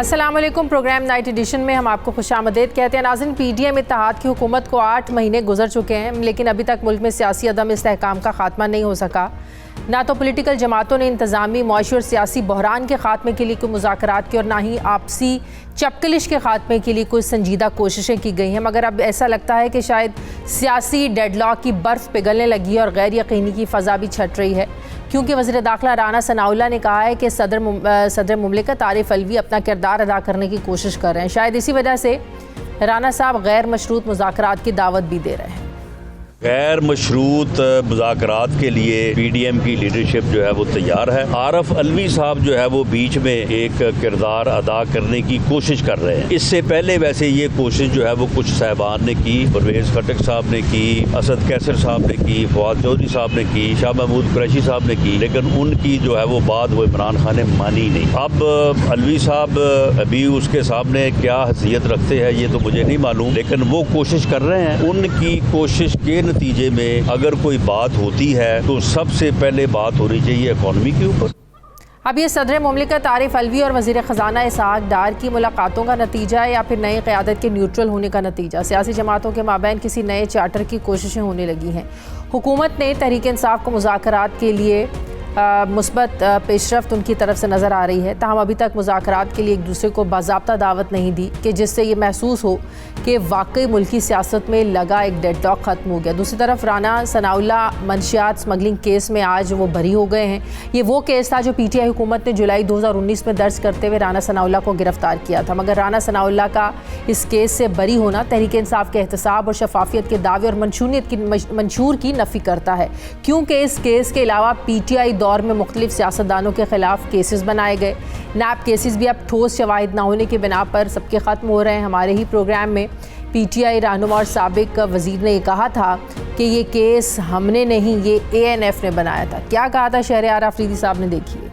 अस्सलाम वालेकुम। Programme night addition में हम आपको खुशामदीद कहते हैं। नाज़रीन, पीडीएम इत्तेहाद की हुकूमत को 8 महीने गुजर चुके हैं, लेकिन अभी तक मुल्क में सियासी अदम इस्तेहकाम का खात्मा नहीं हो सका। ना तो पॉलिटिकल जमातों ने इंतज़ामी, मुआशी और सियासी बहरान के खात्मे के लिए कोई मुज़ाकरात की और ना ही आपसी चपकलिश के खात्मे के लिए कोई संजीदा कोशिशें की गई हैं। मगर अब ऐसा लगता है कि शायद सियासी डेडलॉक की बर्फ़ पिघलने लगी है और गैर यकीनी की फ़ज़ा भी छट रही है, क्योंकि वज़ीर दाखिला राना सनाउल्लाह ने कहा है कि सदर मुमलिकत आरिफ अलवी अपना किरदार अदा करने की कोशिश कर रहे हैं। शायद इसी वजह से राना साहब गैर मशरूत मुज़ाकरात की दावत भी दे रहे हैं। गैर मशरूत मुज़ाकरात के लिए पीडीएम की लीडरशिप जो है वो तैयार है। आरिफ अलवी साहब जो है वो बीच में एक किरदार अदा करने की कोशिश कर रहे हैं। इससे पहले वैसे ये कोशिश जो है वो कुछ साहबान ने की, परवेज़ खटक साहब ने की, असद कैसर साहब ने की, फवाद चौधरी साहब ने की, शाह महमूद कुरैशी साहब ने की, लेकिन उनकी जो है वो बात वो इमरान खान ने मानी नहीं। अब अलवी साहब अभी उसके सामने क्या हैसियत रखते हैं ये तो मुझे नहीं मालूम, लेकिन वो कोशिश कर रहे हैं। उनकी कोशिश के नतीजे में अगर कोई बात होती है तो सबसे पहले बात होनी चाहिए इकॉनमी के ऊपर। अब ये सदर मुमलिकत आरिफ अलवी और वज़ीर ख़जाना इसहाक डार की मुलाकातों का नतीजा है या फिर नई क़यादत के न्यूट्रल होने का नतीजा? सियासी जमातों के माबैन किसी नए चार्टर की कोशिशें होने लगी हैं। हुकूमत ने तहरीक इंसाफ को मुज़ाकरात के लिए मुस्बत पेशरफ्त उनकी तरफ से नज़र आ रही है, ताहम अभी तक मुज़ाकरात के लिए एक दूसरे को बाज़ाब्ता दावत नहीं दी कि जिससे ये महसूस हो कि वाकई मुल्की सियासत में लगा एक डेडलॉक ख़त्म हो गया। दूसरी तरफ राना सनाउल्लाह मंशियात स्मगलिंग केस में आज वो बरी हो गए हैं। ये वो केस था जो पीटीआई हुकूमत ने जुलाई 2019 में दर्ज करते हुए राना सनाउल्लाह को गिरफ्तार किया था। मगर राना सनाउल्लाह का इस केस से बरी होना तहरीक इंसाफ के एहतसाब और शफाफियत के दावे और मंशूर की नफ़ी करता है, क्योंकि इस केस के अलावा पीटीआई दौर में मुख्तलिफ सियासतदानों के खिलाफ केसेस बनाए गए। नैब केसेस भी अब ठोस शवाहिद ना होने की बिना पर सबके ख़त्म हो रहे हैं। हमारे ही प्रोग्राम में पीटीआई रहनुमा और साबिक वज़ीर ने कहा था कि ये केस हमने नहीं, ये एएनएफ ने बनाया था। क्या कहा था शहरयार आफरीदी साहब ने? देखिए,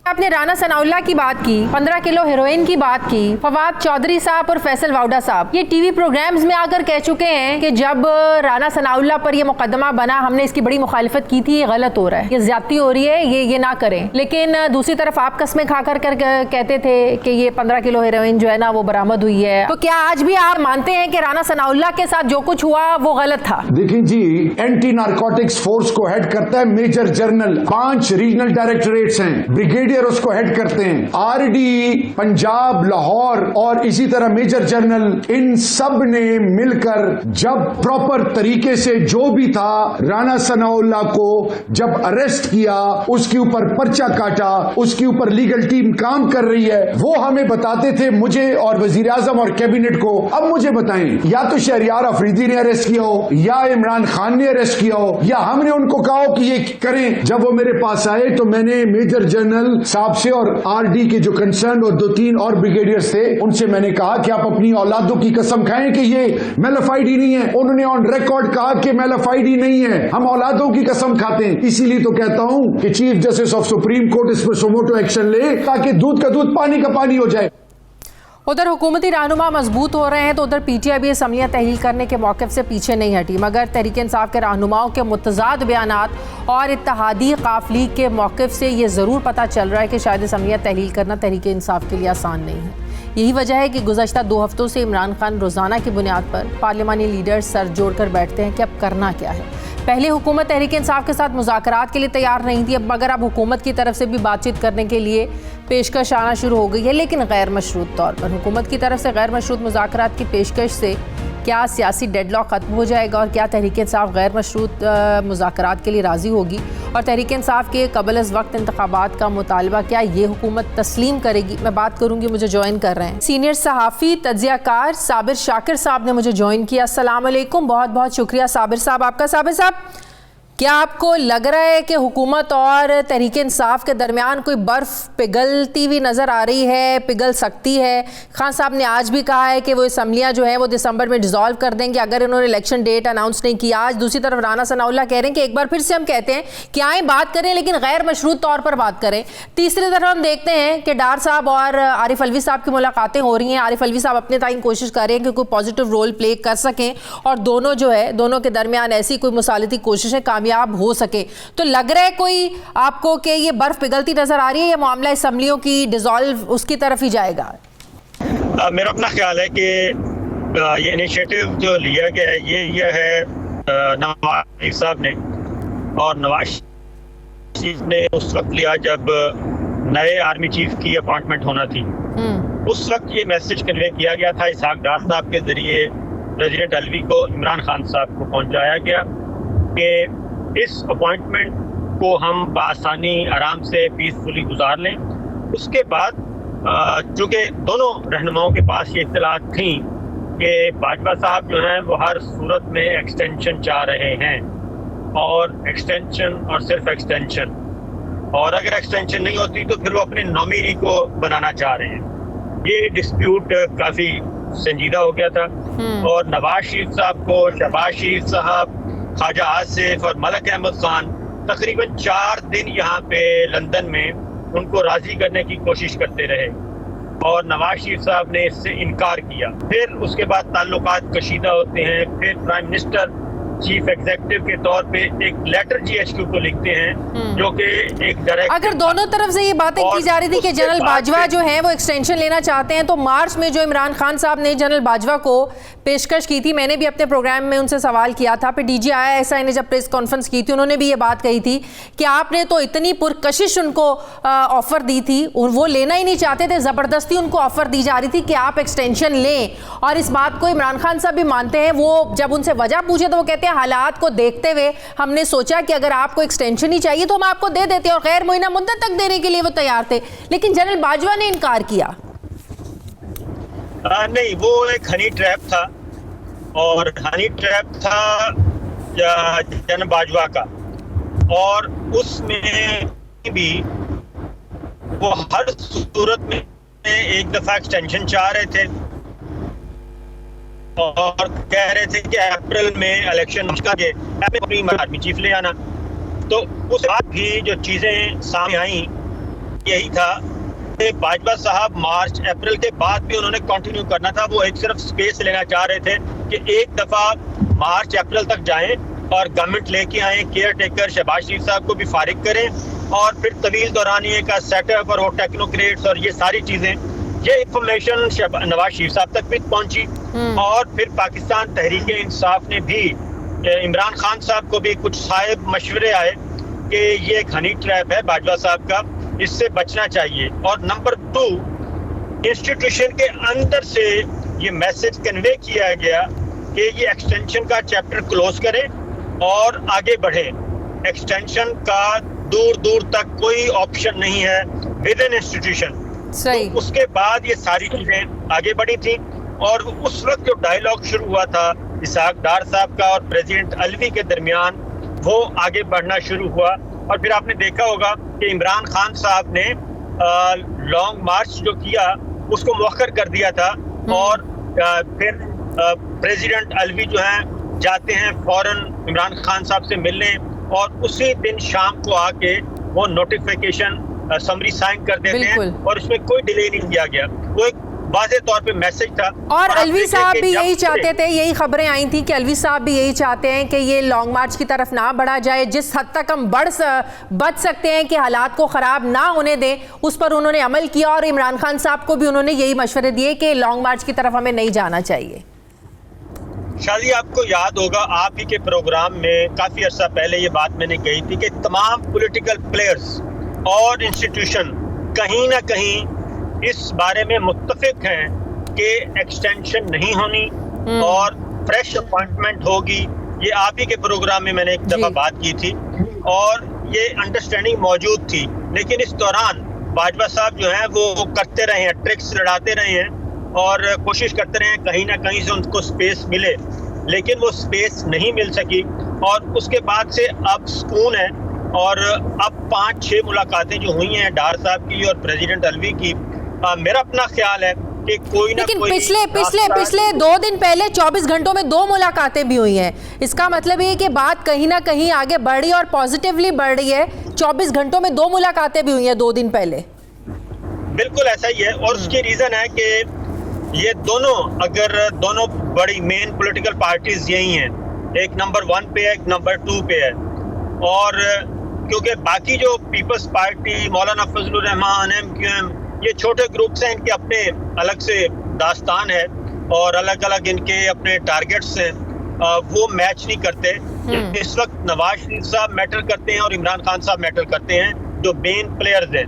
आपने राना सनाउल्लाह की बात की, 15 किलो हेरोइन की बात की, फवाद चौधरी साहब और फैसल वाउडा साहब ये टीवी प्रोग्राम्स में आकर कह चुके हैं कि जब राना सनाउल्लाह पर ये मुकदमा बना हमने इसकी बड़ी मुखालिफत की थी, ये गलत हो रहा है, ये ज्यादती हो रही है, ये ना करें। लेकिन दूसरी तरफ आप कस्में खाकर कहते थे कि ये 15 किलो हेरोइन जो है ना वो बरामद हुई है। तो क्या आज भी आप मानते हैं कि राना सनाउल्लाह के साथ जो कुछ हुआ वो गलत था? देखिए जी, एंटी नारकोटिक्स फोर्स को हेड करता है मेजर जनरल, 5 रीजनल डायरेक्टरेट्स हैं, ब्रिगेडियर उसको हेड करते हैं, आरडी पंजाब, लाहौर और इसी तरह मेजर जनरल, इन सब ने मिलकर जब प्रॉपर तरीके से जो भी था राना सनाउल्लाह को जब अरेस्ट किया, उसके ऊपर पर्चा काटा, उसके ऊपर लीगल टीम काम कर रही है, वो हमें बताते थे, मुझे और वजीर आजम और कैबिनेट को। अब मुझे बताएं, या तो शहरयार अफरीदी ने अरेस्ट किया हो, या इमरान खान ने अरेस्ट किया हो, या हमने उनको कहा हो कि ये करें। जब वो मेरे पास आए तो मैंने मेजर जनरल साहब से और आरडी के जो कंसर्न और 2-3 और ब्रिगेडियर्स थे उनसे मैंने कहा कि आप अपनी औलादों की कसम खाएं कि ये मेलाफाइड ही नहीं है। उन्होंने ऑन रिकॉर्ड कहा कि मेलाफाइड ही नहीं है, हम औलादों की कसम खाते हैं। इसीलिए तो कहता हूं कि chief justice of supreme court इस पर सुमोटो एक्शन ले, ताकि दूध का दूध पानी का पानी हो जाए। उधर हुकूमती रहनुमा मजबूत हो रहे हैं तो उधर पीटीआई भी असम्बलियाँ तहलील करने के मौक़िफ़ से पीछे नहीं हटी, मगर तहरीक इंसाफ के रहनुमाओं के मुतज़ाद बयानात और इत्तेहादी काफ़िले के मौक़िफ़ से ये ज़रूर पता चल रहा है कि शायद असम्बलियाँ तहलील करना तहरीक इंसाफ के लिए आसान नहीं है। यही वजह है कि गुज़श्ता 2 हफ्तों से इमरान खान रोज़ाना की बुनियाद पर पार्लिमानी लीडर्स सर जोड़कर बैठते हैं कि अब करना क्या है। पहले हुकूमत तहरीक इंसाफ के साथ मुज़ाकरात के लिए तैयार नहीं थी, अब मगर अब हुकूमत की तरफ से भी बातचीत करने के लिए पेशकश आना शुरू हो गई है, लेकिन गैर मशरूत तौर पर। हुकूमत की तरफ से गैर मशरूत मुज़ाकरात की पेशकश से क्या सियासी डेडलॉक ख़त्म हो जाएगा और क्या तहरीक इंसाफ गैर मशरूत मुज़ाकरात के लिए राज़ी होगी? और तहरीक इंसाफ के कबल अज़ वक्त इंतखाबात का मुतालबा क्या ये हुकूमत तस्लीम करेगी? मैं बात करूँगी, मुझे ज्वाइन कर रहे हैं सीनियर सहाफ़ी तज्ज़ियाकार साबिर शाकिर साहब ने मुझे ज्वाइन किया। अस्सलाम वालेकुम, बहुत बहुत शुक्रिया साबिर साहब आपका। साबिर साहब, क्या आपको लग रहा है कि हुकूमत और तहरीक इंसाफ के दरमियान कोई बर्फ़ पिघलती हुई नज़र आ रही है, पिघल सकती है? खान साहब ने आज भी कहा है कि वो असम्बलियाँ जो हैं वो दिसंबर में डिज़ोल्व कर देंगे अगर इन्होंने इलेक्शन डेट अनाउंस नहीं किया। आज दूसरी तरफ राना सनाउल्लाह कह रहे हैं कि एक बार फिर से हम कहते हैं कि आए बात करें, लेकिन गैर मशरूत तौर पर बात करें। तीसरी तरफ हम देखते हैं कि डार साहब और आरिफ अलवी साहब की मुलाकातें हो रही हैं। आरिफ अलवी साहब अपने ताईं कोशिश कर रहे हैं कि कोई पॉजिटिव रोल प्ले कर सकें और दोनों जो है, दोनों के दरमियान ऐसी कोई मुसालती कोशिशें कामयाब कामयाब हो सके। तो लग रहा है कोई आपको कि ये बर्फ पिघलती नजर आ रही है, या मामला असम्बलियों की डिसॉल्व उसकी तरफ ही जाएगा? मेरा अपना ख्याल है कि ये इनिशिएटिव जो लिया गया है ये है नवाज शरीफ साहब ने, और नवाज शरीफ ने उस वक्त लिया जब नए आर्मी चीफ की अपॉइंटमेंट होना थी। उस वक्त ये मैसेज कन्वे किया गया था इसहाक डार साहब के जरिए प्रेसिडेंट अलवी को, इमरान खान साहब को पहुंचाया गया कि इस अपॉइंटमेंट को हम बआसानी आराम से पीसफुली गुजार लें। उसके बाद चूँकि दोनों रहनुमाओं के पास ये इत्तलात थी कि बाजवा साहब जो हैं वो हर सूरत में एक्सटेंशन चाह रहे हैं, और एक्सटेंशन और सिर्फ एक्सटेंशन, और अगर एक्सटेंशन नहीं होती तो फिर वो अपने नॉमिनी को बनाना चाह रहे हैं। ये डिस्प्यूट काफ़ी संजीदा हो गया था, और नवाज शरीफ साहब को शहबाज शरीफ साहब, ख्वाजा आसिफ और मलक अहमद खान तकरीबन 4 दिन यहाँ पे लंदन में उनको राजी करने की कोशिश करते रहे, और नवाज शरीफ साहब ने इससे इनकार किया। फिर उसके बाद ताल्लुकात कशीदा होते हैं। फिर प्राइम मिनिस्टर चीफ एग्जीक्यूटिव के तौर पे एक लेटर जीएचक्यू को लिखते हैं, जो कि एक डायरेक्ट, अगर दोनों तरफ से ये बातें की जा रही थी कि जनरल बाजवा जो है वो एक्सटेंशन लेना चाहते हैं, तो मार्च में जो इमरान खान साहब ने जनरल बाजवा को पेशकश की थी, मैंने भी अपने प्रोग्राम में उनसे सवाल किया था, फिर DGISI ने जब प्रेस कॉन्फ्रेंस की थी उन्होंने भी ये बात कही थी कि आपने तो इतनी पुरकशिश उनको ऑफर दी थी, वो लेना ही नहीं चाहते थे, ज़बरदस्ती उनको ऑफर दी जा रही थी कि आप एक्सटेंशन लें। और इस बात को इमरान खान साहब भी मानते हैं। वो जब उनसे वजह पूछे तो वो कहते हैं हालात को देखते हुए हमने सोचा कि अगर आपको एक्सटेंशन ही चाहिए तो हम आपको दे देते, और गैर मुइना मुद्दत तक देने के लिए वो तैयार थे, लेकिन जनरल बाजवा ने इनकार किया। नहीं, वो एक हनी ट्रैप था, और हनी ट्रैप था जनरल बाजवा का, और उसमें भी वो हर सूरत में एक दफा एक्सटेंशन चाह रहे थे, और कह रहे थे कि अप्रैल में इलेक्शन करके अपनी आर्मी चीफ ले आना। तो उस बाद भी जो चीज़ें सामने आई यही था कि बाजवा साहब मार्च अप्रैल के बाद भी उन्होंने कंटिन्यू करना था। वो एक सिर्फ स्पेस लेना चाह रहे थे कि एक दफ़ा मार्च अप्रैल तक जाएं और गवर्नमेंट लेके आएँ, केयर टेकर शहबाज शरीफ साहब को भी फारिग करें, और फिर तवील दौरानिए का सेटअप और वो टेक्नोक्रेट्स और ये सारी चीज़ें, ये इंफॉर्मेशन नवाज शरीफ साहब तक भी पहुंची। और फिर पाकिस्तान तहरीक इंसाफ ने भी, इमरान खान साहब को भी कुछ साहिब मशवरे आए कि ये एक हनी ट्रैप है बाजवा साहब का, इससे बचना चाहिए। और नंबर 2, इंस्टीट्यूशन के अंदर से ये मैसेज कन्वे किया गया कि ये एक्सटेंशन का चैप्टर क्लोज करें और आगे बढ़े। एक्सटेंशन का दूर दूर तक कोई ऑप्शन नहीं है विद इन इंस्टीट्यूशन। सही। तो उसके बाद ये सारी चीजें आगे बढ़ी थी, और उस वक्त जो डायलॉग शुरू हुआ था इसहाक डार साहब का और प्रेसिडेंट अलवी के दरमियान, वो आगे बढ़ना शुरू हुआ। और फिर आपने देखा होगा कि इमरान खान साहब ने लॉन्ग मार्च जो किया उसको मौखर कर दिया था, और फिर प्रेसिडेंट अलवी जो हैं जाते हैं फौरन इमरान खान साहब से मिलने, और उसी दिन शाम को आके वो नोटिफिकेशन समरी साइन कर देते हैं, और उसमें कोई डिले नहीं किया गया। वो एक वाज़ेह तौर पे मैसेज था। और अलवी साहब भी यही चाहते थे, यही खबरें आई थी कि अलवी साहब भी यही चाहते हैं कि ये लॉन्ग मार्च की तरफ ना बढ़ा जाए, जिस हद तक हम बच सकते हैं कि हालात को ख़राब ना होने दें, उस पर उन्होंने अमल किया। और इमरान खान साहब को भी उन्होंने यही मशवरे दिए कि लॉन्ग मार्च की तरफ हमें नहीं जाना चाहिए। शादी, आपको याद होगा आप ही के प्रोग्राम में काफ़ी अर्सा पहले ये बात मैंने कही थी कि तमाम पॉलिटिकल प्लेयर्स और इंस्टीट्यूशन कहीं ना कहीं इस बारे में मुत्तफिक हैं कि एक्सटेंशन नहीं होनी और फ्रेश अपॉइंटमेंट होगी। ये आप ही के प्रोग्राम में मैंने एक दफ़ा बात की थी और ये अंडरस्टैंडिंग मौजूद थी, लेकिन इस दौरान बाजवा साहब जो हैं वो करते रहे हैं, ट्रिक्स लड़ाते रहे हैं और कोशिश करते रहे हैं कहीं ना कहीं से उनको स्पेस मिले, लेकिन वो स्पेस नहीं मिल सकी। और उसके बाद से अब सुकून है और अब 5-6 मुलाकातें जो हुई हैं डार साहब की और प्रेसिडेंट अलवी की, मेरा अपना ख्याल है कि कोई ना कोई, पिछले 2 दिन पहले 24 घंटों में 2 मुलाकातें भी हुई हैं। इसका मतलब ये कि बात कहीं ना कहीं आगे बढ़ रही है और पॉजिटिवली बढ़ रही है। 24 घंटों में 2 मुलाकातें भी हुई हैं 2 दिन पहले। बिल्कुल ऐसा ही है और उसकी रीज़न है कि ये दोनों, अगर दोनों बड़ी मेन पॉलिटिकल पार्टीज यही हैं, एक नंबर 1 पे है, एक नंबर 2 पे है, और क्योंकि बाकी जो पीपल्स पार्टी, मौलाना फजलुर रहमान, MQM, ये छोटे ग्रुप्स हैं, इनके अपने अलग से दास्तान है और अलग अलग इनके अपने टारगेट्स हैं, वो मैच नहीं करते। इस वक्त नवाज शरीफ साहब मैटर करते हैं और इमरान खान साहब मैटर करते हैं, जो मेन प्लेयर्स हैं,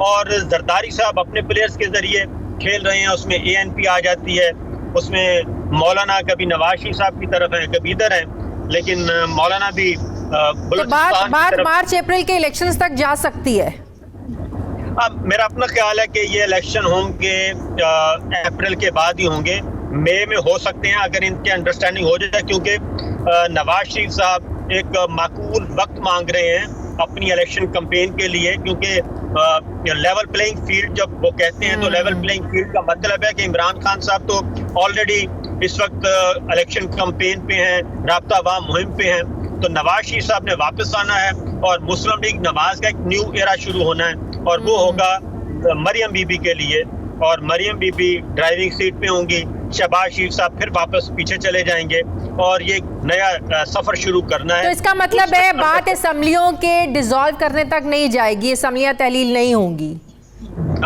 और जरदारी साहब अपने प्लेयर्स के जरिए खेल रहे हैं। उसमें ANP आ जाती है, उसमें मौलाना कभी नवाज शरीफ साहब की तरफ है, कभी इधर है, लेकिन मौलाना भी तो बात मार्च अप्रैल के इलेक्शंस तक जा सकती है। अब मेरा अपना ख्याल है कि ये इलेक्शन होंगे अप्रैल के बाद ही होंगे, मई में हो सकते हैं अगर इनके अंडरस्टैंडिंग हो जाए, क्योंकि नवाज शरीफ साहब एक माकूल वक्त मांग रहे हैं अपनी इलेक्शन कैंपेन के लिए, क्योंकि लेवल प्लेइंग फील्ड जब वो कहते हैं तो लेवल प्लेइंग फील्ड का मतलब है कि इमरान खान साहब तो ऑलरेडी इस वक्त इलेक्शन कैंपेन पे हैं, राब्ता अवाम मुहिम पे हैं, तो नवाज शरीफ साहब ने वापस आना है और मुस्लिम लीग नवाज का एक न्यू एरा शुरू होना है, और वो होगा मरियम बीबी के लिए, और मरियम बीबी ड्राइविंग सीट पे होंगी, शहबाज शरीफ साहब फिर वापस पीछे चले जाएंगे और ये नया सफर शुरू करना है। तो इसका मतलब है बात असेंबलियों के डिसॉल्व करने तक नहीं जाएगी, असेंबलियां तहलील नहीं होंगी।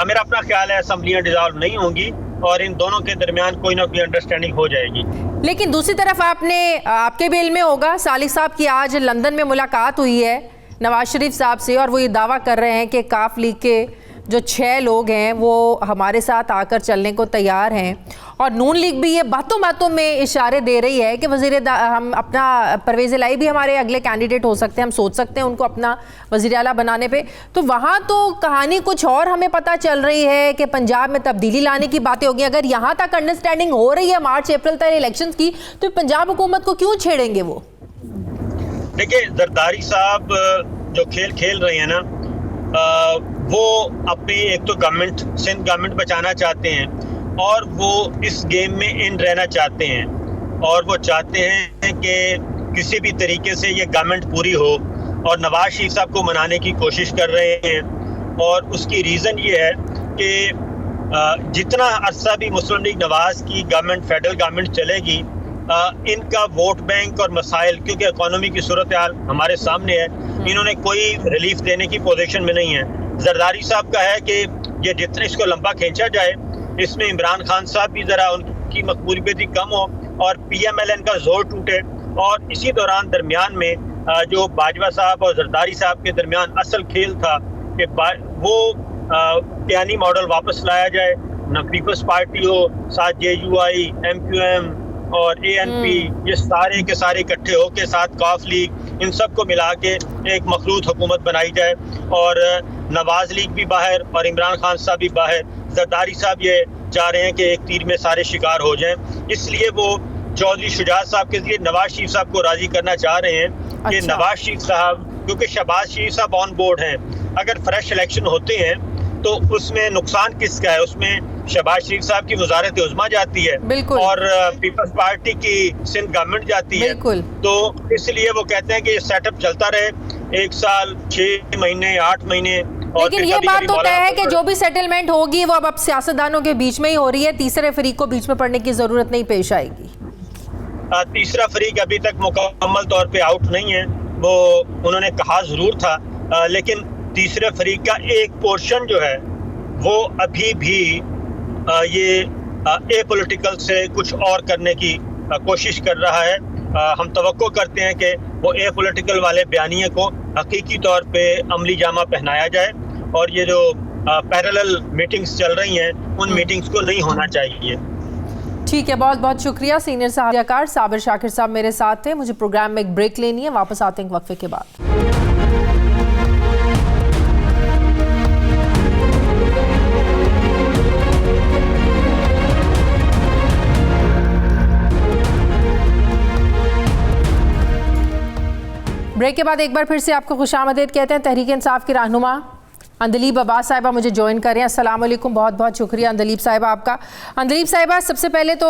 मेरा अपना ख्याल है असेंबलियां डिसॉल्व नहीं होंगी और इन दोनों के दरमियान कोई ना कोई अंडरस्टैंडिंग हो जाएगी। लेकिन दूसरी तरफ आपके भी इल्म में होगा, सालिक साहब की आज लंदन में मुलाकात हुई है नवाज शरीफ साहब से, और वो ये दावा कर रहे हैं कि काफ लीग के जो 6 लोग हैं वो हमारे साथ आकर चलने को तैयार हैं, और नून लीग भी ये बातों बातों में इशारे दे रही है कि हम अपना परवेज़ इलाही भी हमारे अगले कैंडिडेट हो सकते हैं, हम सोच सकते हैं उनको अपना वज़ीर आला बनाने पे। तो वहाँ तो कहानी कुछ और हमें पता चल रही है कि पंजाब में तब्दीली लाने की बातें होगी। अगर यहाँ तक अंडरस्टैंडिंग हो रही है मार्च अप्रैल तक इलेक्शन की, तो पंजाब हुकूमत को क्यों छेड़ेंगे वो? देखिए, जरदारी साहब जो खेल खेल रहे हैं ना, वो अपनी एक तो गवर्नमेंट, सिंध गवर्नमेंट बचाना चाहते हैं और वो इस गेम में इन रहना चाहते हैं, और वो चाहते हैं कि किसी भी तरीके से ये गवर्नमेंट पूरी हो, और नवाज शरीफ साहब को मनाने की कोशिश कर रहे हैं। और उसकी रीज़न ये है कि जितना अरसा भी मुस्लिम लीग नवाज की गवर्नमेंट, फेडरल गवर्नमेंट चलेगी, इनका वोट बैंक और मसाइल, क्योंकि इकोनॉमी की सूरत हाल हमारे सामने है, इन्होंने कोई रिलीफ देने की पोजीशन में नहीं है। जरदारी साहब का है कि ये जितना इसको लंबा खींचा जाए, इसमें इमरान खान साहब भी ज़रा उनकी मकबूलियत कम हो और PMLN का जोर टूटे, और इसी दौरान दरमियान में जो बाजवा साहब और जरदारी साहब के दरमियान असल खेल था कि वो पियानी मॉडल वापस लाया जाए, न पीपल्स पार्टी हो, साथ JUI, MQM और ANP, ये सारे के सारे इकट्ठे हो के साथ काफ लीग, इन सब को मिला के एक मखलूत हुकूमत बनाई जाए, और नवाज लीग भी बाहर और इमरान खान साहब भी बाहर। जरदारी साहब ये चाह रहे हैं कि एक तीर में सारे शिकार हो जाएं, इसलिए वो चौधरी शुजात साहब के जरिए नवाज शरीफ साहब को राजी करना चाह रहे हैं कि नवाज शरीफ साहब, क्योंकि शहबाज शरीफ साहब ऑन बोर्ड हैं, अगर फ्रेश इलेक्शन होते हैं तो उसमें नुकसान किसका है? उसमें शहबाज शरीफ साहब की वजारत उज़्मा जाती है और पीपल्स पार्टी की सिंध गवर्नमेंट जाती है, तो इसलिए वो कहते हैं कि सेटअप चलता रहे 1 साल, 6 महीने, 8 महीने। लेकिन ये बात तो तय है कि जो भी सेटलमेंट होगी वो अब सियासतदानों के बीच में ही हो रही है, तीसरे फरीक को बीच में पड़ने की जरूरत नहीं पेश आएगी। तीसरा फरीक अभी तक मुकम्मल तौर पे आउट नहीं है, वो उन्होंने कहा जरूर था, लेकिन तीसरे फरीक का एक पोर्शन जो है वो अभी भी ये एपॉलिटिकल से कुछ और करने की कोशिश कर रहा है। हम तवक्को करते हैं कि वो एपॉलिटिकल वाले बयानिए को हकीकी तौर पे अमली जामा पहनाया जाए, और ये जो पैरेलल मीटिंग्स चल रही हैं उन मीटिंग्स को नहीं होना चाहिए। ठीक है, बहुत बहुत शुक्रिया। सीनियर सहायकार साबिर शाकिर साहब मेरे साथ थे। मुझे प्रोग्राम में एक ब्रेक लेनी है, वापस आते हैं वक्फे के बाद। ब्रेक के बाद एक बार फिर से आपको खुशामदीद कहते हैं। तहरीक इंसाफ की रहनुमा अंदलीब अब्बास साहिबा मुझे ज्वाइन कर रहे हैं। अस्सलाम वालेकुम, बहुत बहुत शुक्रिया अंदलीब साहिबा आपका। अंदलीब साहिबा, सबसे पहले तो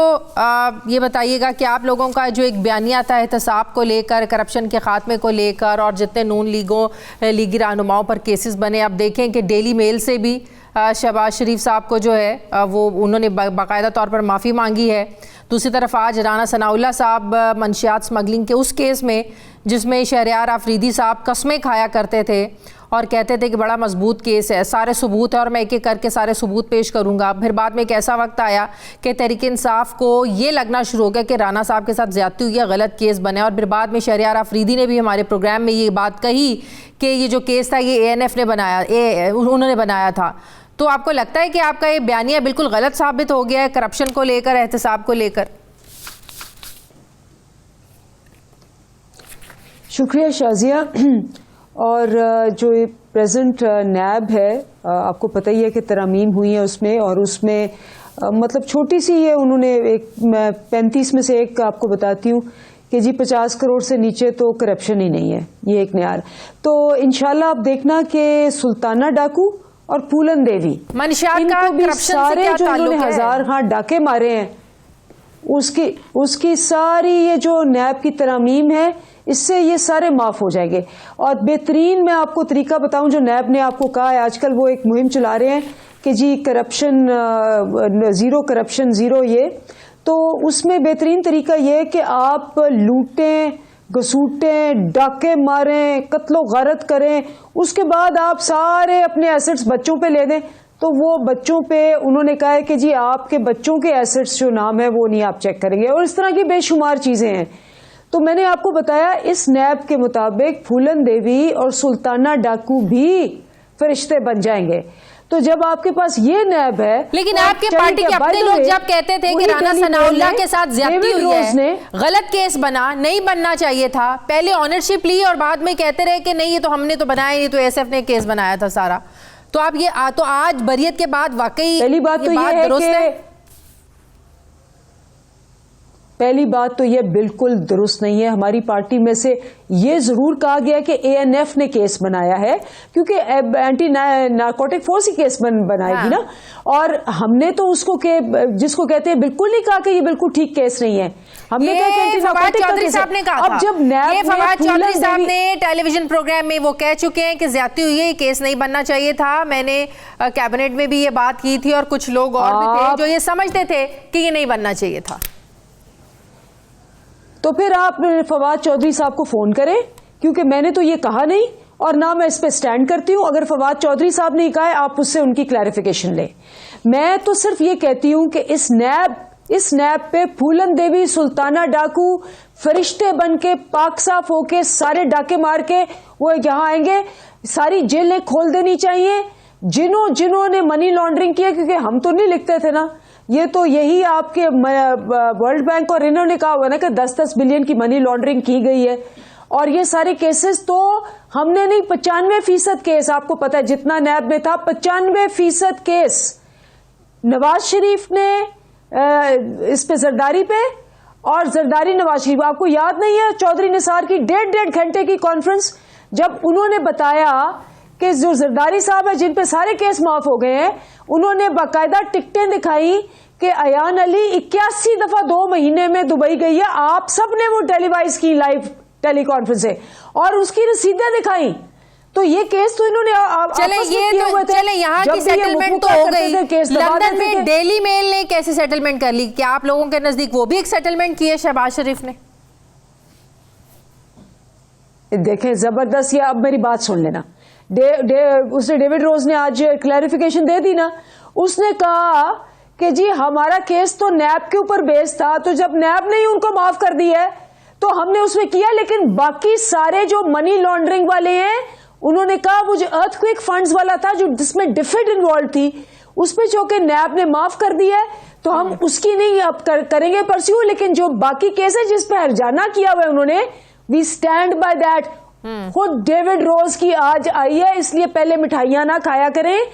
ये बताइएगा कि आप लोगों का जो एक बयानिया था एहतसाब को लेकर, करप्शन के ख़ात्मे को लेकर, और जितने नून लीगी रहनुमाओं पर केसेस बने, अब देखें कि डेली मेल से भी शहबाज शरीफ साहब को जो है वो उन्होंने बाकायदा तौर पर माफ़ी मांगी है। दूसरी तरफ आज राना सनाउल्लाह साहब मंशियात स्मगलिंग के उस केस में जिसमें शहरयार आफरीदी साहब कस्में खाया करते थे और कहते थे कि बड़ा मजबूत केस है, सारे सबूत है और मैं एक एक करके सारे सबूत पेश करूंगा। फिर बाद में एक ऐसा वक्त आया कि तहरीक इंसाफ को ये लगना शुरू हो गया कि राना साहब के साथ ज्यादती हुई है, गलत केस बने, और फिर बाद में शहरयार आफरीदी ने भी हमारे प्रोग्राम में ये बात कही कि ये जो केस था ये ANF ने उन्होंने बनाया था। तो आपको लगता है कि आपका ये बयानिया बिल्कुल गलत साबित हो गया है करप्शन को लेकर, एहतसाब को लेकर? शुक्रिया शाजिया। और जो प्रेजेंट नैब है, आपको पता ही है कि तरमीम हुई है उसमें, और उसमें मतलब छोटी सी ये उन्होंने एक 35 में से एक आपको बताती हूँ कि जी 50 करोड़ से नीचे तो करप्शन ही नहीं है, ये एक नया। तो इंशाल्लाह आप देखना कि सुल्ताना डाकू और फूलन देवी, मंशियात का इनको भी करप्शन से सारे क्या जो ताल्लुक इन्होंने है? 1000 डाके मारे हैं, उसकी सारी ये जो नैब की तरमीम है, इससे ये सारे माफ हो जाएंगे। और बेहतरीन मैं आपको तरीका बताऊं जो नैब ने आपको कहा है, आजकल वो एक मुहिम चला रहे हैं कि जी करप्शन जीरो, ये तो उसमें बेहतरीन तरीका ये है कि आप लूटें, घसूटें, डाके मारें, कत्लो गारत करें, उसके बाद आप सारे अपने एसेट्स बच्चों पे ले दें। तो वो बच्चों पे उन्होंने कहा है कि जी आपके बच्चों के एसेट्स जो नाम है वो नहीं आप चेक करेंगे, और इस तरह की बेशुमार चीजें हैं। तो मैंने आपको बताया इस नैब के मुताबिक फूलन देवी और सुल्ताना डाकू भी फरिश्ते बन जाएंगे। तो जब आपके पास ये नैब है, लेकिन आपके पार्टी के अपने लोग जब कहते थे कि राना सनाउल्लाह के साथ ज्यादती हुई है, गलत केस बना, नहीं बनना चाहिए था, पहले ऑनरशिप ली और बाद में कहते रहे कि नहीं ये तो हमने तो बनाया, ये तो SF ने केस बनाया था सारा। तो आप ये तो आज बरियत के बाद वाकई पहली बात तो ये बिल्कुल दुरुस्त नहीं है। हमारी पार्टी में से ये जरूर कहा गया कि ANF ने केस बनाया है, क्योंकि एंटी नारकोटिक फोर्स ही केस बनाएगी ना, और हमने तो उसको जिसको कहते हैं बिल्कुल नहीं कहा कि ये बिल्कुल ठीक केस नहीं है। हमने कहा कि एंटी नारकोटिक चौधरी साहब ने कहा अब जब फवाद चौधरी साहब ने टेलीविजन प्रोग्राम में वो कह चुके हैं कि ज्यादती हुई है, ये केस नहीं बनना चाहिए था। मैंने कैबिनेट में भी ये बात की थी और कुछ लोग और भी थे जो ये समझते थे कि ये नहीं बनना चाहिए था। तो फिर आप फवाद चौधरी साहब को फोन करें, क्योंकि मैंने तो ये कहा नहीं और ना मैं इस पे स्टैंड करती हूं। अगर फवाद चौधरी साहब ने कहा है आप उससे उनकी क्लैरिफिकेशन लें। मैं तो सिर्फ ये कहती हूं कि इस नैब पे फूलन देवी, सुल्ताना डाकू फरिश्ते बन के पाक साफ होके सारे डाके मार के वो यहां आएंगे। सारी जेलें खोल देनी चाहिए जिन्होंने मनी लॉन्ड्रिंग किया, क्योंकि हम तो नहीं लिखते थे ना, ये तो यही आपके वर्ल्ड बैंक और इन्होंने कहा हुआ ना कि 10-10 बिलियन की मनी लॉन्ड्रिंग की गई है। और ये सारे केसेस तो हमने नहीं, 95% केस, आपको पता है जितना नैब में था 95% केस नवाज शरीफ ने इस पे जरदारी पे, और जरदारी नवाज शरीफ, आपको याद नहीं है चौधरी निसार की 1.5 घंटे की कॉन्फ्रेंस, जब उन्होंने बताया कि जो जरदारी साहब है जिन पे सारे केस माफ हो गए हैं, उन्होंने बाकायदा टिकटें दिखाई कि अयान अली 81 दफा 2 महीने में दुबई गई है। आप सब ने वो टेलीवाइज की लाइव टेलीकॉन्फ्रेंस है और उसकी रसीदें दिखाई। तो ये केस तो इन्होंने चले यहाँ की सेटलमेंट तो हो गई। लंदन में डेली मेल ने कैसे सेटलमेंट कर ली? क्या आप लोगों के नजदीक वो भी एक सेटलमेंट की है शहबाज शरीफ ने? देखें जबरदस्त, या अब मेरी बात सुन लेना। उसने डेविड रोज ने आज क्लैरिफिकेशन दे दी ना, उसने कहा कि जी हमारा केस तो नैब के ऊपर बेस था, तो जब नैब ने ही उनको माफ कर दी है तो हमने उसमें किया, लेकिन बाकी सारे जो मनी लॉन्ड्रिंग वाले हैं, उन्होंने कहा वो जो अर्थक्वेक फंड्स वाला था जो जिसमें डिफिड इन्वॉल्व थी, उस पे जो कि नैब ने माफ कर दी है, तो हम उसकी नहीं अब करेंगे परस्यू, लेकिन जो बाकी केस है जिस पे हरजाना किया हुआ है उन्होंने, वी स्टैंड बाय दैट। खुद डेविड रोज की आज आई है, इसलिए पहले मिठाइयां ना खाया करें।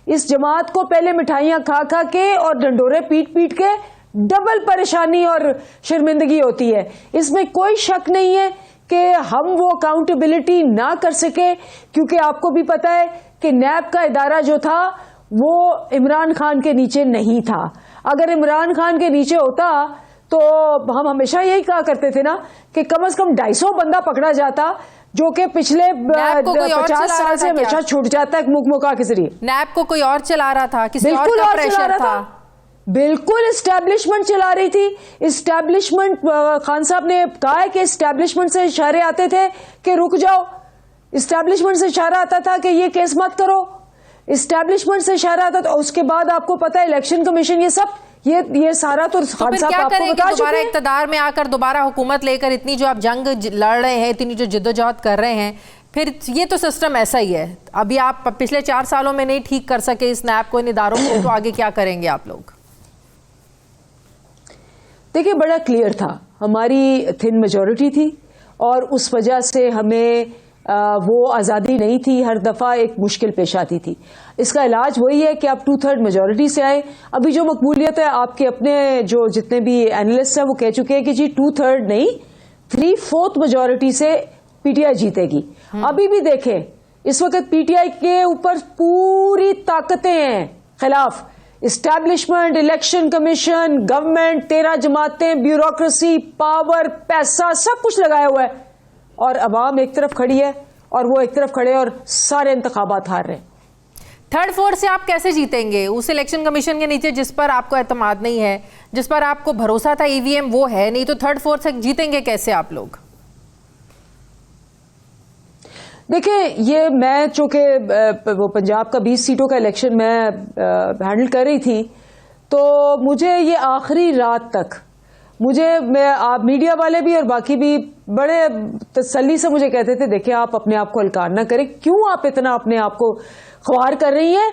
इस जमात को पहले मिठाइयां खा खा के और डंडोरे पीट पीट के डबल परेशानी और शर्मिंदगी होती है। इसमें कोई शक नहीं है कि हम वो अकाउंटेबिलिटी ना कर सके, क्योंकि आपको भी पता है कि नैब का इदारा जो था वो इमरान खान के नीचे नहीं था। अगर इमरान खान के नीचे होता तो हम हमेशा यही कहा करते थे ना कि कम से कम 250 बंदा पकड़ा जाता, जो कि पिछले 50 साल से हमेशा छूट जाता है मुकमुका के जरिए। नैब को कोई और चला रहा था, किसी और का प्रेशर था? बिल्कुल इस्टेब्लिशमेंट चला रही थी। इस्टेब्लिशमेंट, खान साहब ने कहा है कि इस्टेब्लिशमेंट से इशारे आते थे कि रुक जाओ, इस्टेब्लिशमेंट से इशारा आता था कि ये केस मत करो, इस्टेब्लिशमेंट से इशारा आता था। उसके बाद आपको पता है इलेक्शन कमीशन, ये सब ये सारा तो खान साहब आपको बता चुके हैं। इक़्तिदार में आकर दोबारा हुकूमत लेकर इतनी जो आप जंग लड़ रहे हैं, इतनी जो जिद्दोजहद कर रहे हैं, फिर ये तो सिस्टम ऐसा ही है। अभी आप पिछले 4 सालों में नहीं ठीक कर सके इस नैब को, इन इदारों को, तो आगे क्या करेंगे आप लोग? देखिए, बड़ा क्लियर था, हमारी थिन मेजॉरिटी थी और उस वजह से हमें वो आज़ादी नहीं थी, हर दफ़ा एक मुश्किल पेश आती थी। इसका इलाज वही है कि आप 2/3 मेजॉरिटी से आए। अभी जो मकबूलियत है, आपके अपने जो जितने भी एनालिस्ट हैं वो कह चुके हैं कि जी 2/3 नहीं 3/4 मेजॉरिटी से पीटीआई जीतेगी। अभी भी देखें, इस वक्त पीटीआई के ऊपर पूरी ताकतें हैं खिलाफ, इस्टेब्लिशमेंट, इलेक्शन कमीशन, गवर्नमेंट, 13 जमातें, ब्यूरोक्रेसी, पावर, पैसा, सब कुछ लगाया हुआ है और अवाम एक तरफ खड़ी है और वो एक तरफ खड़े और सारे इंतखाबात हार रहे हैं। 3rd 4th से आप कैसे जीतेंगे? उस इलेक्शन कमीशन के नीचे जिस पर आपको एतमाद नहीं है, जिस पर आपको भरोसा था ईवीएम, वो है नहीं, तो 3rd 4th से जीतेंगे कैसे आप लोग? देखिए, ये मैं चूंकि वो पंजाब का 20 सीटों का इलेक्शन मैं हैंडल कर रही थी, तो मुझे ये आखिरी रात तक आप मीडिया वाले भी और बाकी भी बड़े तसल्ली से मुझे कहते थे, देखिए आप अपने आप को हल्कार ना करें, क्यों आप इतना अपने आप को ख्वार कर रही हैं,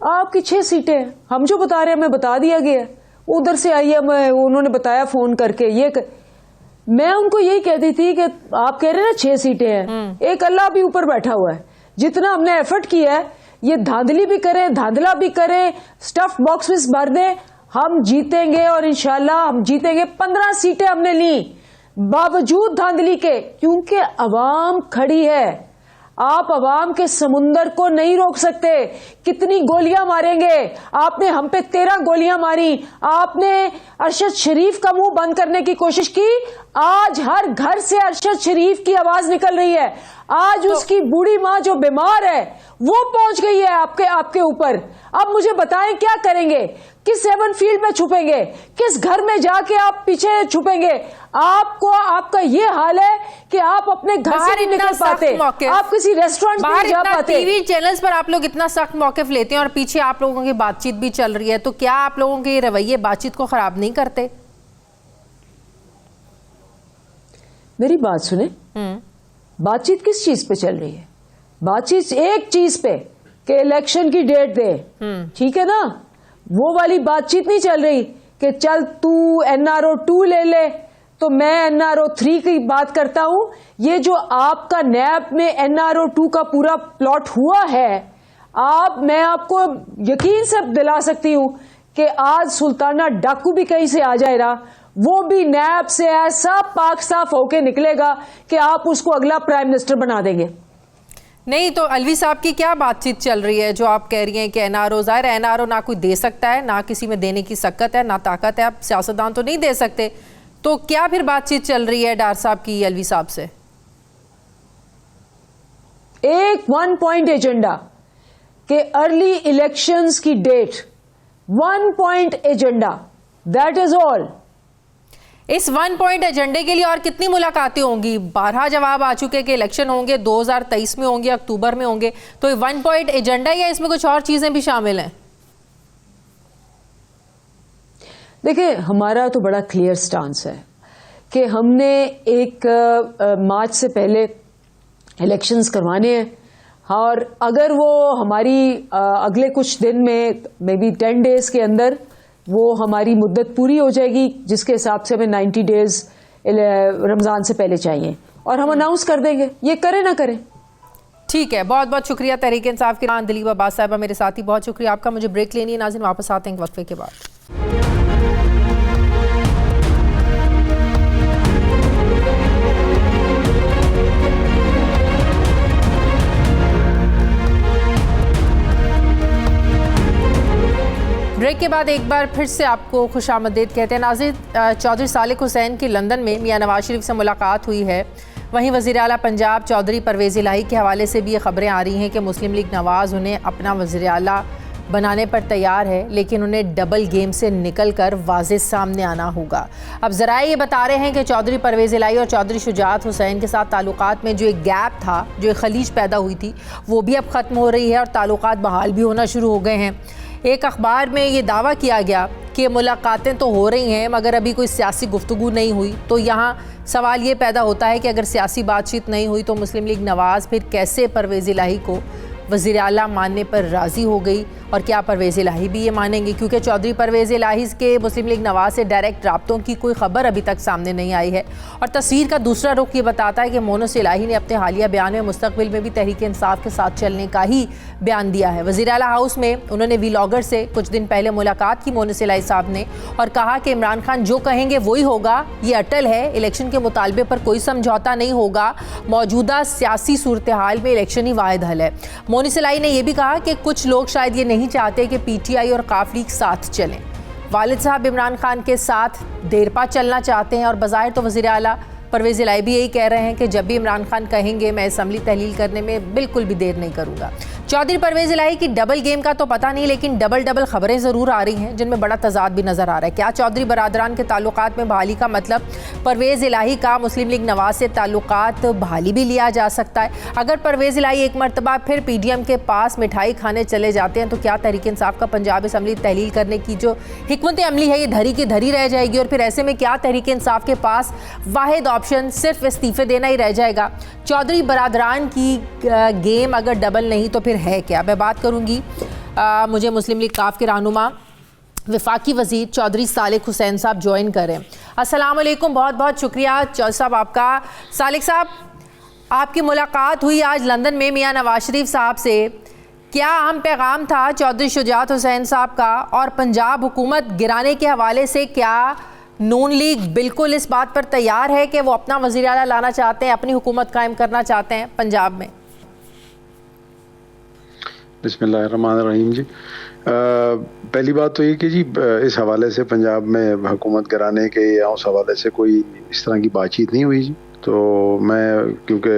आपकी 6 सीटें हैं, हम जो बता रहे हैं हमें बता दिया गया, उधर से आई है, उन्होंने बताया फोन करके। मैं उनको यही कहती थी कि आप कह रहे हैं ना 6 सीटें हैं, एक अल्लाह भी ऊपर बैठा हुआ है, जितना हमने एफर्ट किया है, ये धांधली भी करें, धांधला भी करें, स्टफ बॉक्स में भर दें, हम जीतेंगे और इंशाल्लाह हम जीतेंगे। 15 सीटें हमने ली बावजूद धांधली के, क्योंकि अवाम खड़ी है। आप अवाम के समुंदर को नहीं रोक सकते। कितनी गोलियां मारेंगे? आपने हम पे 13 गोलियां मारी, आपने अरशद शरीफ का मुंह बंद करने की कोशिश की, आज हर घर से अरशद शरीफ की आवाज निकल रही है। आज उसकी बूढ़ी माँ जो बीमार है वो पहुंच गई है आपके ऊपर। अब मुझे बताएं क्या करेंगे? किस 7 फील्ड में छुपेंगे? किस घर में जाके आप पीछे छुपेंगे? आपका ये हाल है कि आप अपने घर से नहीं निकल पाते, आप किसी रेस्टोरेंट में नहीं जा पाते। टीवी चैनल्स पर आप लोग इतना सख्त मौकिफ लेते हैं और पीछे आप लोगों की बातचीत भी चल रही है, तो क्या आप लोगों के रवैये बातचीत को खराब नहीं करते? मेरी बात सुने, बातचीत किस चीज पे चल रही है? बातचीत एक चीज पे कि इलेक्शन की डेट दे, ठीक है ना? वो वाली बातचीत नहीं चल रही कि चल तू NRO 2 ले ले तो मैं NRO 3 की बात करता हूं। ये जो आपका नैब में NRO 2 का पूरा प्लॉट हुआ है, मैं आपको यकीन से दिला सकती हूं कि आज सुल्ताना डाकू भी कहीं से आ जाएगा, वो भी नैब से ऐसा पाक साफ होके निकलेगा कि आप उसको अगला प्राइम मिनिस्टर बना देंगे। नहीं तो अलवी साहब की क्या बातचीत चल रही है जो आप कह रही हैं कि NRO ज़ाहिर है NRO ना कोई दे सकता है, ना किसी में देने की सकत है, ना ताकत है, आप सियासतदान तो नहीं दे सकते, तो क्या फिर बातचीत चल रही है डार साहब की अलवी साहब से? एक 1 पॉइंट एजेंडा के अर्ली इलेक्शंस की date, 1 point agenda, that is all. इस 1 पॉइंट एजेंडे के लिए और कितनी मुलाकातें होंगी? 12 जवाब आ चुके कि इलेक्शन होंगे 2023 में होंगे, अक्टूबर में होंगे, तो ये 1 पॉइंट एजेंडा या इसमें कुछ और चीजें भी शामिल हैं? देखिए, हमारा तो बड़ा क्लियर स्टांस है कि हमने एक मार्च से पहले इलेक्शंस करवाने हैं और अगर वो हमारी अगले कुछ दिन में मे बी 10 डेज के अंदर वो हमारी मुद्दत पूरी हो जाएगी, जिसके हिसाब से हमें 90 डेज रमज़ान से पहले चाहिए और हम अनाउंस कर देंगे, ये करें ना करें। ठीक है, बहुत बहुत शुक्रिया तहरीक इंसाफ की दिलीप अब्बास साहिबा मेरे साथ ही, बहुत शुक्रिया आपका। मुझे ब्रेक लेनी है नाज़रीन, वापस आते हैं वक्फे के बाद। ब्रेक के बाद एक बार फिर से आपको खुशामदीद कहते हैं। नाज़रीन, चौधरी सालिक हुसैन की लंदन में मियां नवाज शरीफ से मुलाकात हुई है। वहीं वज़ीर आला पंजाब चौधरी परवेज़ इलाही के हवाले से भी ये खबरें आ रही हैं कि मुस्लिम लीग नवाज़ उन्हें अपना वज़ीर आला बनाने पर तैयार है, लेकिन उन्हें डबल गेम से निकलकर वाज़ेह सामने आना होगा। अब ज़राए ये बता रहे हैं कि चौधरी परवेज़ इलाही और चौधरी शुजात हुसैन के साथ ताल्लुकात में जो एक गैप था, जो एक खलीज पैदा हुई थी, वो भी अब ख़त्म हो रही है और ताल्लुकात बहाल भी होना शुरू हो गए हैं। एक अखबार में ये दावा किया गया कि मुलाकातें तो हो रही हैं मगर अभी कोई सियासी गुफ्तगू नहीं हुई। तो यहाँ सवाल ये पैदा होता है कि अगर सियासी बातचीत नहीं हुई तो मुस्लिम लीग नवाज़ फिर कैसे परवेज़ इलाही को वज़ीर आला मानने पर राज़ी हो गई, और क्या परवेज़ इलाही भी ये मानेंगे? क्योंकि चौधरी परवेज़ इलाही के मुस्लिम लीग नवाज़ से डायरेक्ट राब्तों की कोई ख़बर अभी तक सामने नहीं आई है। और तस्वीर का दूसरा रुख ये बताता है कि मोनस इलाही ने अपने हालिया बयान में मुस्तक़बिल में भी तहरीक इंसाफ के साथ चलने का ही बयान दिया है। वज़ीर आला हाउस में उन्होंने व्लॉगर से कुछ दिन पहले मुलाकात की मोनस इलाही साहब ने, और कहा कि इमरान खान जो कहेंगे वही होगा, ये अटल है, इलेक्शन के मुतालबे पर कोई समझौता नहीं होगा, मौजूदा सियासी सूरत हाल में इलेक्शन ही वाहिद हल है। मोनस इलाही ने यह भी कहा कि कुछ लोग शायद ये नहीं चाहते कि PTI और काफ लीग साथ चलें। वालिद साहब इमरान खान के साथ देरपा चलना चाहते हैं, और बज़ाहिर तो वज़ीर आला परवेज़ इलाही भी यही कह रहे हैं कि जब भी इमरान खान कहेंगे मैं असम्बली तहलील करने में बिल्कुल भी देर नहीं करूँगा। चौधरी परवेज़ इलाही की डबल गेम का तो पता नहीं, लेकिन डबल खबरें ज़रूर आ रही हैं जिनमें बड़ा तजाद भी नज़र आ रहा है। क्या चौधरी बरादरान के ताल्लुकात में बहाली का मतलब परवेज़ इलाही का मुस्लिम लीग नवाज़ से ताल्लुकात बहाली भी लिया जा सकता है? अगर परवेज़ इलाही एक मरतबा फिर PDM के पास मिठाई खाने चले जाते हैं तो क्या तहरीक इंसाफ का पंजाब असम्बली तहलील करने की जो हिकमत अमली है ये धरी की धरी रह जाएगी, और फिर ऐसे में क्या तहरीक इंसाफ के पास वाहिद ऑप्शन सिर्फ इस्तीफ़े देना ही रह जाएगा? चौधरी बरादरान की गेम अगर डबल नहीं तो फिर है क्या? मैं बात करूंगी मुझे मुस्लिम लीग काफ के रहनुमा वफाकी वज़ीर चौधरी सालिक हुसैन साहब ज्वाइन करें। अस्सलाम वालेकुम, बहुत बहुत शुक्रिया चौधरी साहब आपका। सालिक साहब, आपकी मुलाकात हुई आज लंदन में मियां नवाज शरीफ साहब से, क्या अहम पैगाम था चौधरी शुजात हुसैन साहब का? और पंजाब हुकूमत गिराने के हवाले से क्या नून लीग बिल्कुल इस बात पर तैयार है कि वो अपना वज़ीर आला लाना चाहते हैं, अपनी हुकूमत कायम करना चाहते हैं पंजाब में? बिस्मिल्लाहिर्रहमानिर्रहीम जी, पहली बात तो ये कि जी इस हवाले से पंजाब में हुकूमत गिराने के या उस हवाले से कोई इस तरह की बातचीत नहीं हुई जी। तो मैं क्योंकि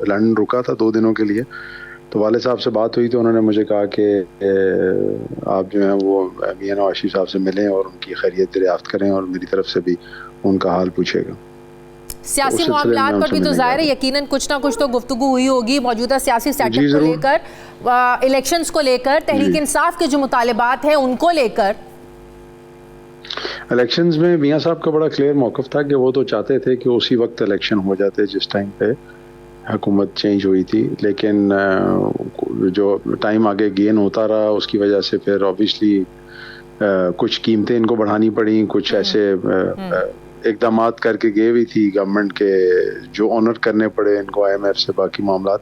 लंदन रुका था 2 दिनों के लिए, तो वाले साहब से बात हुई तो उन्होंने मुझे कहा कि आप जो हैं वो मियां नवाज शरीफ साहब से मिलें और उनकी खैरियत दरियाफ्त करें और मेरी तरफ से भी उनका हाल पूछेगा। सियासी मामलात पर भी तो ज़ाहिर है यकीनन कुछ ना कुछ तो गुफ्तगू हुई होगी, मौजूदा सियासी सेटअप को लेकर, इलेक्शंस को लेकर, तहरीक इंसाफ के जो मुतालिबात हैं उनको लेकर। इलेक्शंस में मियां साहब का बड़ा क्लियर मौक़िफ़ था कि वो तो चाहते थे कि उसी वक्त इलेक्शन हो जाते जिस टाइम पे हुकूमत चेंज हुई थी, लेकिन जो टाइम आगे गेन होता रहा उसकी वजह से फिर ऑब्वियसली कुछ कीमतें इनको बढ़ानी पड़ी, कुछ ऐसे इक़दामात करके गए हुई थी गवर्नमेंट के जो ऑनर करने पड़े इनको IMF से बाकी मामलात,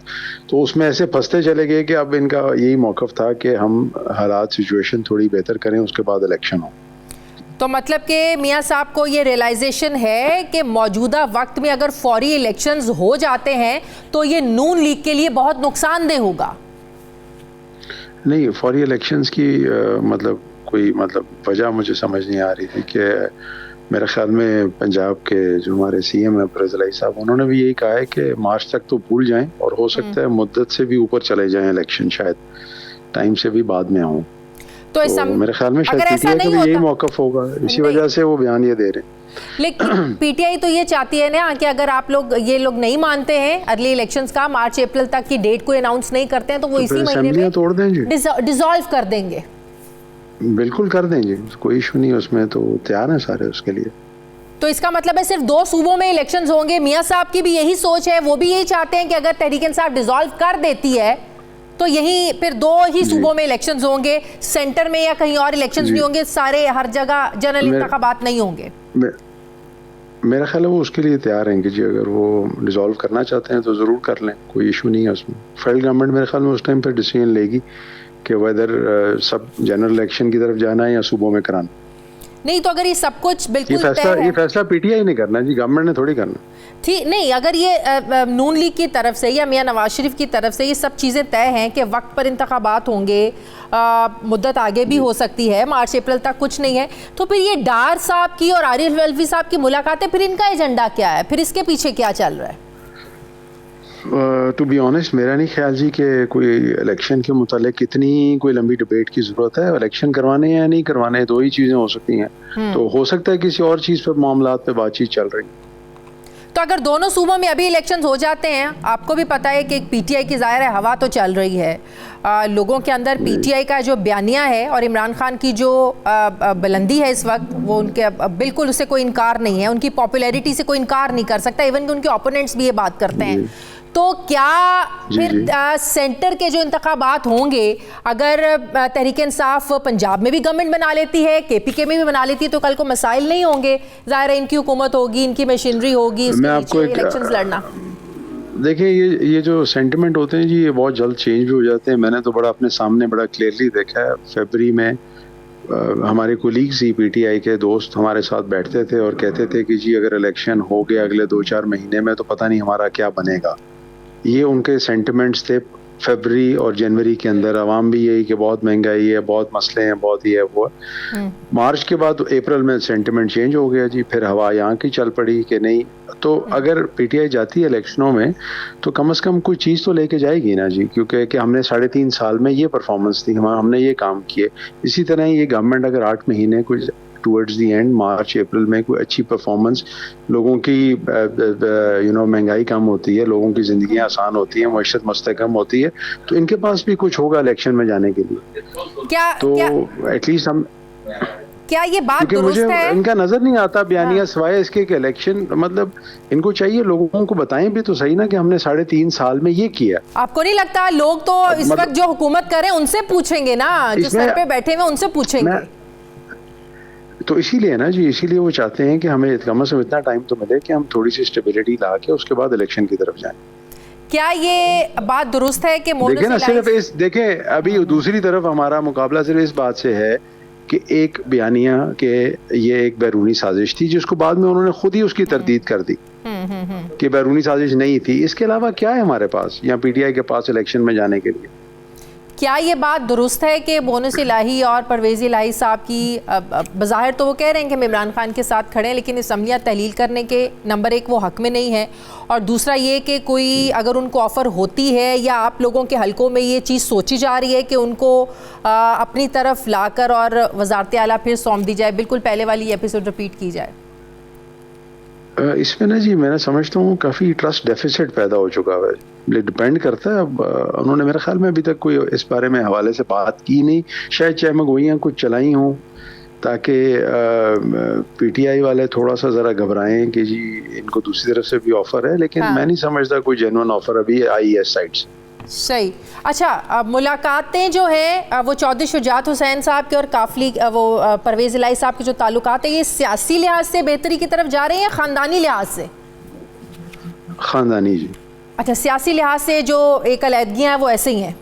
तो उसमें ऐसे फंसते चले गए कि अब इनका यही मौक़िफ़ था कि हम हालात सिचुएशन थोड़ी बेहतर करें उसके बाद इलेक्शन हो। तो मतलब कि मियां साहब को ये रियलाइजेशन है कि मौजूदा वक्त में अगर फौरी इलेक्शंस हो जाते हैं तो ये नून लीग के लिए बहुत नुकसानदेह होगा। नहीं, फौरी इलेक्शंस की मतलब कोई वजह मुझे समझ नहीं आ रही थी कि मेरे ख्याल में पंजाब के जो हमारे CM हैं परवेज़ इलाही साहब, उन्होंने भी यही कहा है कि मार्च तक तो भूल जाएं और हो सकता है मुद्दत से भी ऊपर चले जाएं इलेक्शन, शायद टाइम से भी बाद में आऊँ। तो मेरे ख्याल में शायद PTI का भी यही मौक़िफ़ होगा, इसी वजह से वो बयान ये दे रहे हैं। लेकिन PTI तो ये चाहती है ना कि अगर आप लोग ये लोग नहीं मानते हैं अर्ली इलेक्शंस का, मार्च अप्रैल तक की डेट को अनाउंस नहीं करते हैं तो वो इसी महीने में तोड़ दें जी, डिसॉल्व कर देंगे। बिल्कुल कर दें जी, कोई इशू नहीं उसमें, तो तैयार हैं सारे उसके लिए। तो इसका मतलब है सिर्फ 2 सूबों में इलेक्शंस होंगे। मियां साहब की भी यही सोच है, वो भी यही चाहते हैं कि अगर तहरीक इंसाफ डिसॉल्व कर देती है तो यही फिर 2 ही सूबों में इलेक्शंस होंगे, सेंटर में या कहीं और इलेक्शंस नहीं होंगे, सारे हर जगह जनरल इंतखाबात नहीं होंगे। मेरा ख्याल है वो उसके लिए तैयार हैं कि जी अगर वो डिसॉल्व करना चाहते हैं तो ज़रूर कर लें, कोई इशू नहीं है उसमें। फेडरल गवर्नमेंट मेरे ख्याल में उस टाइम पर डिसीजन लेगी कि वेदर सब जनरल इलेक्शन की तरफ जाना है या सूबों में कराना। नहीं तो अगर ये सब कुछ बिल्कुल ये फैसला PTI ने करना है जी, गवर्नमेंट ने थोड़ी करना। ठीक नहीं, अगर ये नून लीग की तरफ से या मियां नवाज शरीफ की तरफ से ये सब चीज़ें तय हैं कि वक्त पर इंतखाबात होंगे, मुद्दत आगे भी हो सकती है, मार्च अप्रैल तक कुछ नहीं है, तो फिर ये डार साहब की और आरिफ अलवी साहब की मुलाकातें, फिर इनका एजेंडा क्या है, फिर इसके पीछे क्या चल रहा है? टू बी ऑनेस्ट मेरा नहीं ख्याल जी कि कोई इलेक्शन के मुतालिक कितनी कोई लंबी डिबेट की ज़रूरत है। इलेक्शन करवाने या नहीं करवाने, दो ही चीज़ें हो सकती हैं। तो हो सकता है किसी और चीज़ पर मामलात पे बातचीत चल रही। तो अगर दोनों सूबों में अभी इलेक्शंस हो जाते हैं, आपको भी पता है कि एक पीटीआई की ज़ाहिर है हवा तो चल रही है, लोगों के अंदर पीटीआई का जो बयानिया है और इमरान खान की जो बुलंदी है इस वक्त, वो उनके बिल्कुल उससे कोई इनकार नहीं है, उनकी पॉपुलैरिटी से कोई इनकार नहीं कर सकता, इवन कि उनके ओपोनेंट्स भी ये बात करते हैं। तो क्या फिर सेंटर के जो इंतखाबात होंगे, अगर तहरीक इंसाफ पंजाब में भी गवर्नमेंट बना लेती है, केपीके में भी बना लेती है, तो कल को मसाइल नहीं होंगे? ज़ाहिर है इनकी हुकूमत होगी, इनकी मशीनरी होगी, इलेक्शंस लड़ना। देखिए ये जो सेंटिमेंट होते हैं जी, ये बहुत जल्द चेंज भी हो जाते हैं। मैंने तो बड़ा अपने सामने बड़ा क्लियरली देखा है। फरवरी में हमारे कोलीग्स ही पीटीआई के दोस्त हमारे साथ बैठते थे और कहते थे कि जी अगर इलेक्शन हो गया अगले 2-4 महीने में तो पता नहीं हमारा क्या बनेगा। ये उनके सेंटिमेंट्स थे फरवरी और जनवरी के अंदर। अवाम भी यही कि बहुत महंगाई है, बहुत मसले हैं, बहुत ये है वो है। मार्च के बाद अप्रैल में सेंटिमेंट चेंज हो गया जी, फिर हवा यहाँ की चल पड़ी कि नहीं। तो अगर पीटीआई जाती है इलेक्शनों में तो कम से कम कोई चीज़ तो लेके जाएगी ना जी, क्योंकि कि हमने 3.5 साल में ये परफॉर्मेंस दी, हमने ये काम किए। इसी तरह ये गवर्नमेंट अगर 8 महीने कुछ टुवर्ड्स दी एंड मार्च अप्रैल में कोई अच्छी परफॉर्मेंस, लोगों की महंगाई कम होती है, लोगों की ज़िंदगी आसान होती है, मईशत मुस्तहकम होती है, तो इनके पास भी कुछ होगा इलेक्शन में जाने के लिए। तो एटलीस्ट हम क्या ये बात दुरुस्त है? इनका नजर नहीं आता बयानिया सिवाय इसके कि इलेक्शन, मतलब इनको चाहिए लोगों को बताएं भी तो सही ना कि हमने 3.5 साल में ये किया। आपको नहीं लगता लोग तो इस वक्त जो हुकूमत कर रहे हैं उनसे पूछेंगे ना, जो सर पे बैठे हुए उनसे पूछेंगे? तो इसीलिए ना जी, इसीलिए वो चाहते हैं कि हमें कम से कम इतना टाइम तो मिले कि हम थोड़ी सी स्टेबिलिटी ला के उसके बाद इलेक्शन की तरफ जाएं। क्या ये बात दुरुस्त है कि देखें ना, सिर्फ देखें अभी दूसरी तरफ हमारा मुकाबला सिर्फ इस बात से है कि एक बयानिया के ये एक बैरूनी साजिश थी जिसको बाद में उन्होंने खुद ही उसकी तरदीद कर दी कि बैरूनी साजिश नहीं थी। इसके अलावा क्या है हमारे पास या पीटीआई के पास इलेक्शन में जाने के लिए? क्या ये बात दुरुस्त है कि मोनस इलाही और परवेज़ इलाही साहब की बज़ाहिर तो वो कह रहे हैं कि इमरान खान के साथ खड़े हैं, लेकिन असम्बलियाँ तहलील करने के नंबर 1 वो हक में नहीं है, और दूसरा ये कि कोई अगर उनको ऑफ़र होती है या आप लोगों के हलकों में ये चीज़ सोची जा रही है कि उनको अपनी तरफ लाकर और वज़ारत आला फिर सौंप दी जाए, बिल्कुल पहले वाली एपिसोड रिपीट की जाए? इसमें ना जी मैं समझता हूँ काफ़ी ट्रस्ट डेफिसिट पैदा हो चुका है। डिपेंड करता है, अब उन्होंने मेरे ख्याल में अभी तक कोई इस बारे में हवाले से बात की नहीं, शायद चहमगोइयाँ कुछ चलाई हों ताकि पीटीआई वाले थोड़ा सा ज़रा घबराएं कि जी इनको दूसरी तरफ से भी ऑफ़र है, लेकिन मैं नहीं समझता कोई जेन्युइन ऑफ़र अभी आई है साइड से। सही। अच्छा, अब मुलाकातें जो है वो चौधरी शुजात हुसैन साहब के और काफली वो परवेज़ इलाही साहब के जो ताल्लुकात है, ये सियासी लिहाज से बेहतरी की तरफ जा रहे हैं या ख़ानदानी लिहाज से? ख़ानदानी जी। अच्छा, सियासी लिहाज से जो एक अलहदगियाँ हैं वो ऐसे ही हैं?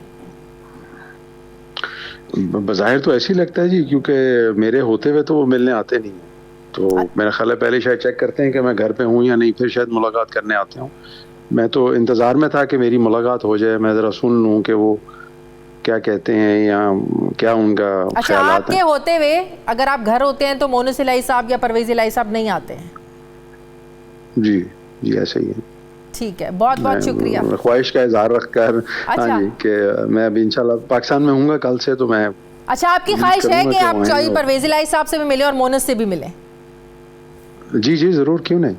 बज़ाहिर तो ऐसे ही लगता है जी, क्योंकि मेरे होते हुए तो वो मिलने आते नहीं हैं, तो मेरा ख्याल है पहले शायद चेक करते हैं कि मैं घर पे हूँ या नहीं, फिर शायद मुलाकात करने आते हूँ। मैं तो इंतज़ार में था कि मेरी मुलाकात हो जाए, मैं ज़रा सुन लूँ कि वो क्या कहते हैं या क्या उनका अच्छा, ख्यालात आपके हैं। होते हुए अगर आप घर होते हैं तो मोनस इलाही साहब या परवेज़ इलाही साहब नहीं आते हैं? जी जी ऐसे ही है। ठीक है, बहुत बहुत शुक्रिया। ख्वाहिश का इजहार रखकर अच्छा। हाँ जी कि मैं अभी इंशाल्लाह पाकिस्तान में हूँगा कल से, तो मैं अच्छा, आपकी ख्वाहिश है कि आप चौधरी परवेज़ इलाही साहब से भी मिले और मोनस से भी मिले? जी जी ज़रूर, क्यों नहीं।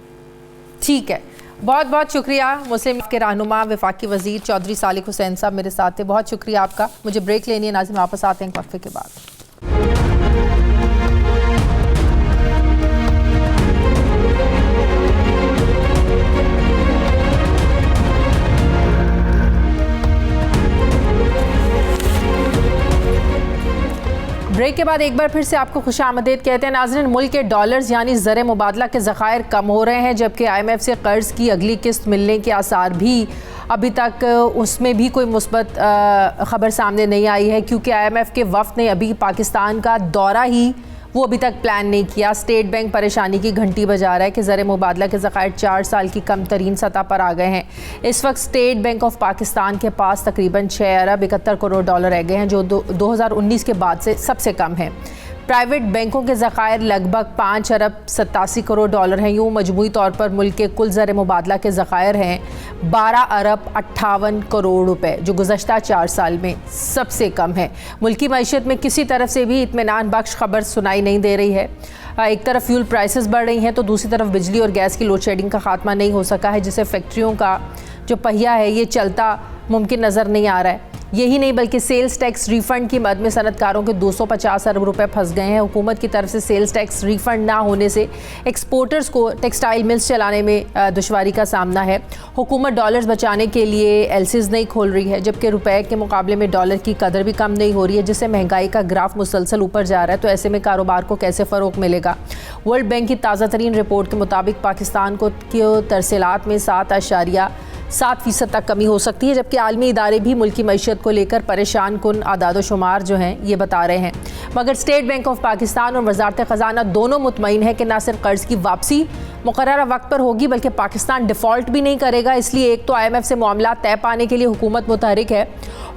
ठीक है, बहुत बहुत शुक्रिया। मुस्लिम के रहनुमा वफाकी वज़ीर चौधरी सालिक हुसैन साहब मेरे साथ थे, बहुत शुक्रिया आपका। मुझे ब्रेक लेनी है, नाज़िम वापस आते हैं वक्फे के बाद। ब्रेक के बाद एक बार फिर से आपको खुशामदीद कहते हैं। नाज़रीन, मुल्क के डॉलर्स यानी ज़र मुबादला के ज़खायर कम हो रहे हैं, जबकि IMF से कर्ज़ की अगली किस्त मिलने के आसार भी अभी तक उसमें भी कोई मुस्बत ख़बर सामने नहीं आई है, क्योंकि IMF के वफ़द ने अभी पाकिस्तान का दौरा ही वो अभी तक प्लान नहीं किया। स्टेट बैंक परेशानी की घंटी बजा रहा है कि ज़र मुबादला के ज़खायर 4 साल की कम तरीन सतह पर आ गए हैं। इस वक्त स्टेट बैंक ऑफ पाकिस्तान के पास तकरीबन 6 अरब 71 करोड़ डॉलर रह गए हैं, जो 2019 के बाद से सबसे कम है। प्राइवेट बैंकों के ज़खायर लगभग 5 अरब 87 करोड़ डॉलर हैं। यूँ मजमूई तौर पर मुल्क के कुल ज़र मुबादला के ज़खायर हैं 12 अरब 58 करोड़ रुपए, जो गुज़श्ता 4 साल में सबसे कम है। मुल्की मईशत में किसी तरफ से भी इत्मीनान बख्श खबर सुनाई नहीं दे रही है। एक तरफ फ्यूल प्राइसेस बढ़ रही हैं तो दूसरी तरफ बिजली और गैस की लोड शेडिंग का खात्मा नहीं हो सका है, जिससे फैक्ट्रियों का जो पहिया है ये चलता मुमकिन नज़र नहीं आ रहा है। यही नहीं बल्कि सेल्स टैक्स रिफंड की मद में सनतकारों के 250 अरब रुपए फंस गए हैं। हुकूमत की तरफ से सेल्स टैक्स रिफंड ना होने से एक्सपोर्टर्स को टेक्सटाइल मिल्स चलाने में दुश्वारी का सामना है। हुकूमत डॉलर्स बचाने के लिए एलसीज नहीं खोल रही है, जबकि रुपए के मुकाबले में डॉलर की कदर भी कम नहीं हो रही है, जिससे महंगाई का ग्राफ मुसलसल ऊपर जा रहा है। तो ऐसे में कारोबार को कैसे फ़रोग़ मिलेगा? वर्ल्ड बैंक की ताज़ा तरीन रिपोर्ट के मुताबिक पाकिस्तान को तरसीलात में 7.7% तक कमी हो सकती है, जबकि आलमी इदारे भी मुल्की मईशत को लेकर परेशान कुन आदाद शुमार जो हैं ये बता रहे हैं। मगर स्टेट बैंक ऑफ पाकिस्तान और वजारत ख़जाना दोनों मुतमईन है कि न सिर्फ कर्ज़ की वापसी मुकर्ररा वक्त पर होगी बल्कि पाकिस्तान डिफ़ॉल्ट भी नहीं करेगा। इसलिए एक तो IMF से मामला तय पाने के लिए हुकूमत मुतहरिक है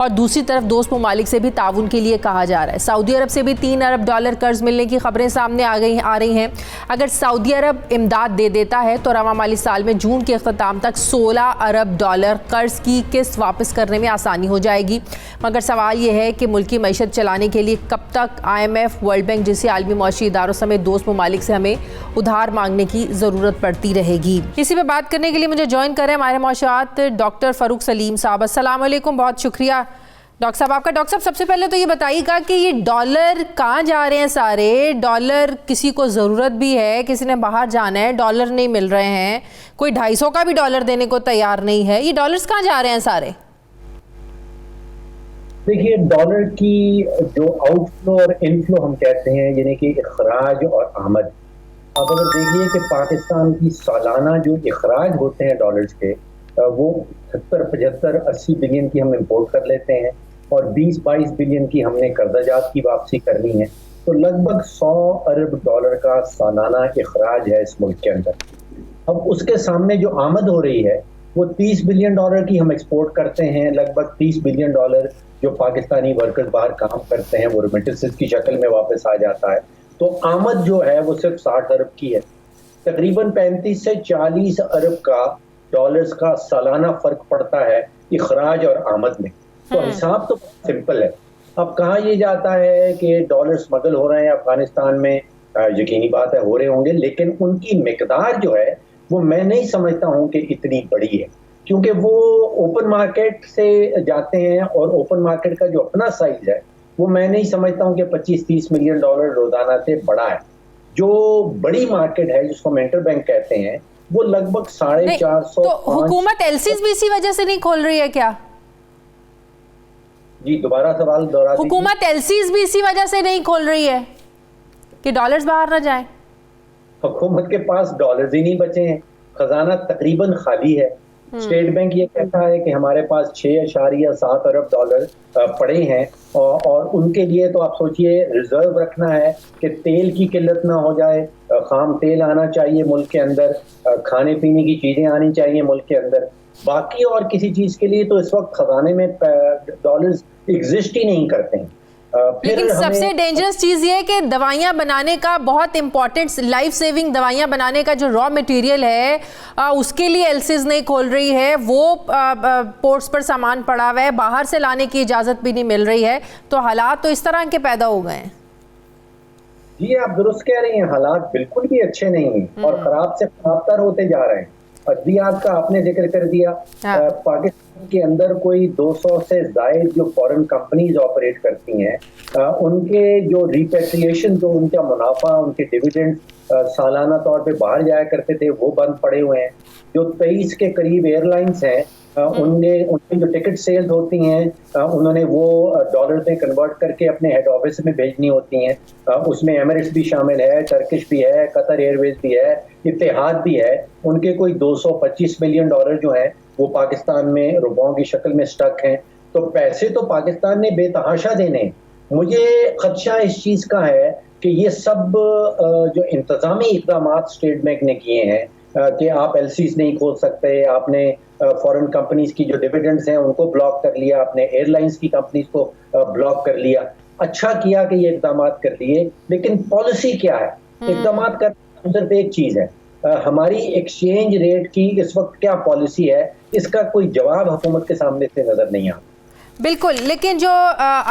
और दूसरी तरफ दोस्त ममालिक से भी ताउन के लिए कहा जा रहा है। सऊदी अरब से भी 3 अरब डॉलर कर्ज मिलने की खबरें सामने आ रही हैं। अगर सऊदी अरब इमदाद दे देता है तो रवा माली साल में जून के अख्ताम तक 16 अरब डॉलर कर्ज की किस्त वापस करने में आसानी हो जाएगी। मगर सवाल यह है कि मुल्की मईशत चलाने के लिए कब तक IMF, वर्ल्ड बैंक जैसे आलमी मौशी इदारों समेत दोस्त ममालिक से हमें उधार मांगने की ज़रूरत पड़ती रहेगी। इसी पे बात करने के लिए मुझे ज्वाइन करें हमारे मौशूआत डॉक्टर फ़ारूक सलीम साहब। अस्सलाम वालेकुम, बहुत शुक्रिया डॉक्टर साहब आपका। डॉक्टर साहब, सबसे पहले तो ये बताइएगा कि ये डॉलर कहाँ जा रहे हैं सारे? डॉलर किसी को ज़रूरत भी है, किसी ने बाहर जाना है, डॉलर नहीं मिल रहे हैं, कोई 250 का भी डॉलर देने को तैयार नहीं है। ये डॉलर्स कहाँ जा रहे हैं सारे? देखिए, डॉलर की जो आउटफ्लो और इनफ्लो हम कहते हैं, यानी कि इखराज और आमद, आप अगर देखिए कि पाकिस्तान की सालाना जो इखराज होते हैं डॉलर्स के, वो 70, 75, 80 बिलियन की हम इंपोर्ट कर लेते हैं और 20-22 बिलियन की हमने कर्जाजात की वापसी करनी है। तो लगभग 100 अरब डॉलर का सालाना इखराज है इस मुल्क के अंदर। अब उसके सामने जो आमद हो रही है वो 30 बिलियन डॉलर की हम एक्सपोर्ट करते हैं। लगभग 30 बिलियन डॉलर जो पाकिस्तानी वर्कर्स बाहर काम करते हैं वो रेमिटेंसेस की शक्ल में वापस आ जाता है। तो आमद जो है वो सिर्फ 60 अरब की है। तकरीबन 35 से 40 अरब का डॉलर्स का सालाना फर्क पड़ता है इखराज और आमद में। तो हिसाब तो सिंपल है। अब कहाँ ये जाता है कि डॉलर स्मगल हो रहे हैं अफगानिस्तान में, यकीनी बात है हो रहे होंगे, लेकिन उनकी मिकदार जो है वो मैं नहीं समझता हूँ कि इतनी बड़ी है, क्योंकि वो ओपन मार्केट से जाते हैं और ओपन मार्केट का जो अपना साइज है वो मैं नहीं समझता हूँ कि 25-30 मिलियन डॉलर रोजाना से बड़ा है। जो बड़ी मार्केट है जिसको हम इंटरबैंक कहते हैं वो लगभग 450। तो हुकूमत एलसीज भी इसी वजह से नहीं खोल रही है क्या? जी, दोबारा सवाल दोहरा दीजिए। हुकूमत एलसीज भी इसी वजह से नहीं खोल रही है कि डॉलर्स बाहर ना जाएं? हुकूमत के पास डॉलर्स ही नहीं बचे हैं, खजाना तकरीबन खाली है। स्टेट बैंक ये कहता है कि हमारे पास 6.7 अरब डॉलर पड़े हैं और उनके लिए तो आप सोचिए रिजर्व रखना है कि तेल की किल्लत ना हो जाए, खाम तेल आना चाहिए मुल्क के अंदर, खाने पीने की चीजें आनी चाहिए मुल्क के अंदर। बाकी और किसी चीज के लिए तो इस वक्त खजाने में डॉलर्स एग्जिस्ट ही नहीं करते हैं। लेकिन सबसे डेंजरस चीज ये है कि दवाइयां बनाने का, बहुत इंपॉर्टेंट लाइफ सेविंग दवाइयां बनाने का जो रॉ मटेरियल है उसके लिए एलसीज नहीं खोल रही है। वो पोर्ट्स पर सामान पड़ा हुआ है, बाहर से लाने की इजाजत भी नहीं मिल रही है। तो हालात तो इस तरह के पैदा हो गए हैं। जी, आप दुरुस्त कह रही हैं, हालात बिल्कुल भी अच्छे नहीं हैं और खराब से खराबतर होते जा रहे हैं। अद्वियात का आपने जिक्र कर दिया। पाकिस्तान के अंदर कोई 200 से ज्यादा जो फॉरेन कंपनीज ऑपरेट करती हैं, उनके जो रिपेट्रिएशन, जो उनका मुनाफा, उनके डिविडेंड सालाना तौर पे बाहर जाया करते थे वो बंद पड़े हुए हैं। जो 23 के करीब एयरलाइंस हैं, उनकी जो टिकट सेल्स होती हैं उन्होंने वो डॉलर में कन्वर्ट करके अपने हेड ऑफिस में भेजनी होती हैं। उसमें एमिरेट्स भी शामिल है, टर्किश भी है, कतर एयरवेज भी है, इत्तेहाद भी है। उनके कोई 225 मिलियन डॉलर जो हैं वो पाकिस्तान में रुपयों की शक्ल में स्टक हैं। तो पैसे तो पाकिस्तान ने बेतहाशा देने। मुझे खदशा इस चीज का है कि ये सब जो इंतजामी इकदाम स्टेट बैंक ने किए हैं कि आप एलसीज नहीं खोल सकते, आपने फॉरेन कंपनीज की जो डिविडेंड्स हैं उनको ब्लॉक कर लिया, आपने एयरलाइंस की कंपनीज को ब्लॉक कर लिया, अच्छा किया कि ये इकदाम कर दिए, लेकिन पॉलिसी क्या है? इकदाम कर सिर्फ एक चीज है, हमारी एक्सचेंज रेट की इस वक्त क्या पॉलिसी है, इसका कोई जवाब हुकूमत के सामने से नजर नहीं आता। बिल्कुल, लेकिन जो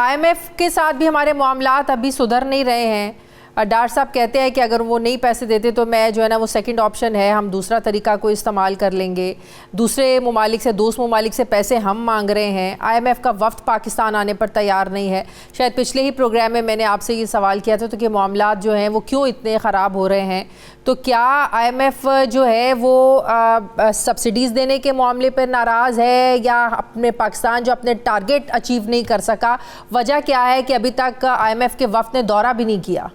IMF के साथ भी हमारे मामलात अभी सुधर नहीं रहे हैं। डार साहब कहते हैं कि अगर वो नहीं पैसे देते तो मैं जो है ना वो सेकंड ऑप्शन है, हम दूसरा तरीका को इस्तेमाल कर लेंगे। दूसरे ममालिक से, दोस्त ममालिक से पैसे हम मांग रहे हैं। IMF का वफ्द पाकिस्तान आने पर तैयार नहीं है। शायद पिछले ही प्रोग्राम में मैंने आपसे ये सवाल किया था तो कि मामलात जो हैं वो क्यों इतने ख़राब हो रहे हैं। तो क्या IMF जो है वो सब्सिडीज़ देने के मामले पर नाराज़ है, या अपने पाकिस्तान जो अपने टारगेट अचीव नहीं कर सका? वजह क्या है कि अभी तक IMF के वफ्द ने दौरा भी नहीं किया?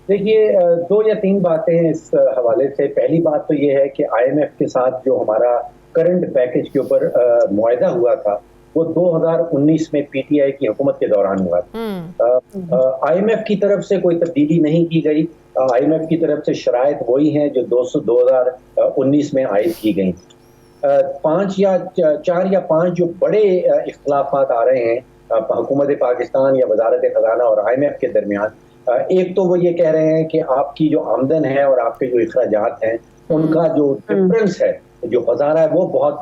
देखिए, 2 या 3 बातें हैं इस हवाले से। पहली बात तो ये है कि IMF के साथ जो हमारा करंट पैकेज के ऊपर मुआहदा हुआ था वो 2019 में PTI की हुकूमत के दौरान हुआ था। IMF की तरफ से कोई तब्दीली नहीं की गई। IMF की तरफ से शराइत वही हैं जो 2019 में आयद की गई। 4 या 5 जो बड़े इख्तलाफात आ रहे हैं हुकूमत पाकिस्तान या वजारत खजाना और IMF के दरमियान, एक तो वो ये कह रहे हैं कि आपकी जो आमदन है और आपके जो अखराजात हैं उनका जो डिफरेंस है, जो खजाना है, वो बहुत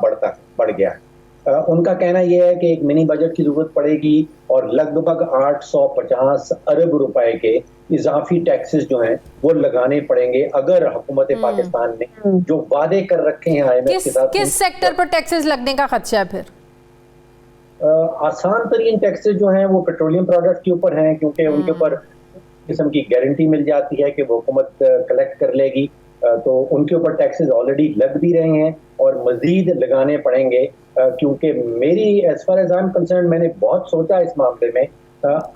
बढ़ गया है। उनका कहना यह है कि एक मिनी बजट की जरूरत पड़ेगी और लगभग 850 अरब रुपए के इजाफी टैक्सेस जो हैं वो लगाने पड़ेंगे अगर हुकूमत पाकिस्तान ने जो वादे कर रखे हैं IMF के साथ। किस सेक्टर पर टैक्सेस लगने का खदशा है फिर? आसान तरीन टैक्सेस जो हैं वो पेट्रोलियम प्रोडक्ट के ऊपर हैं, क्योंकि उनके ऊपर किस्म की गारंटी मिल जाती है कि वो हुकूमत कलेक्ट कर लेगी, तो उनके ऊपर टैक्सेस ऑलरेडी लग भी रहे हैं और मजीद लगाने पड़ेंगे। क्योंकि मेरी as far as I am concern, मैंने बहुत सोचा इस मामले में,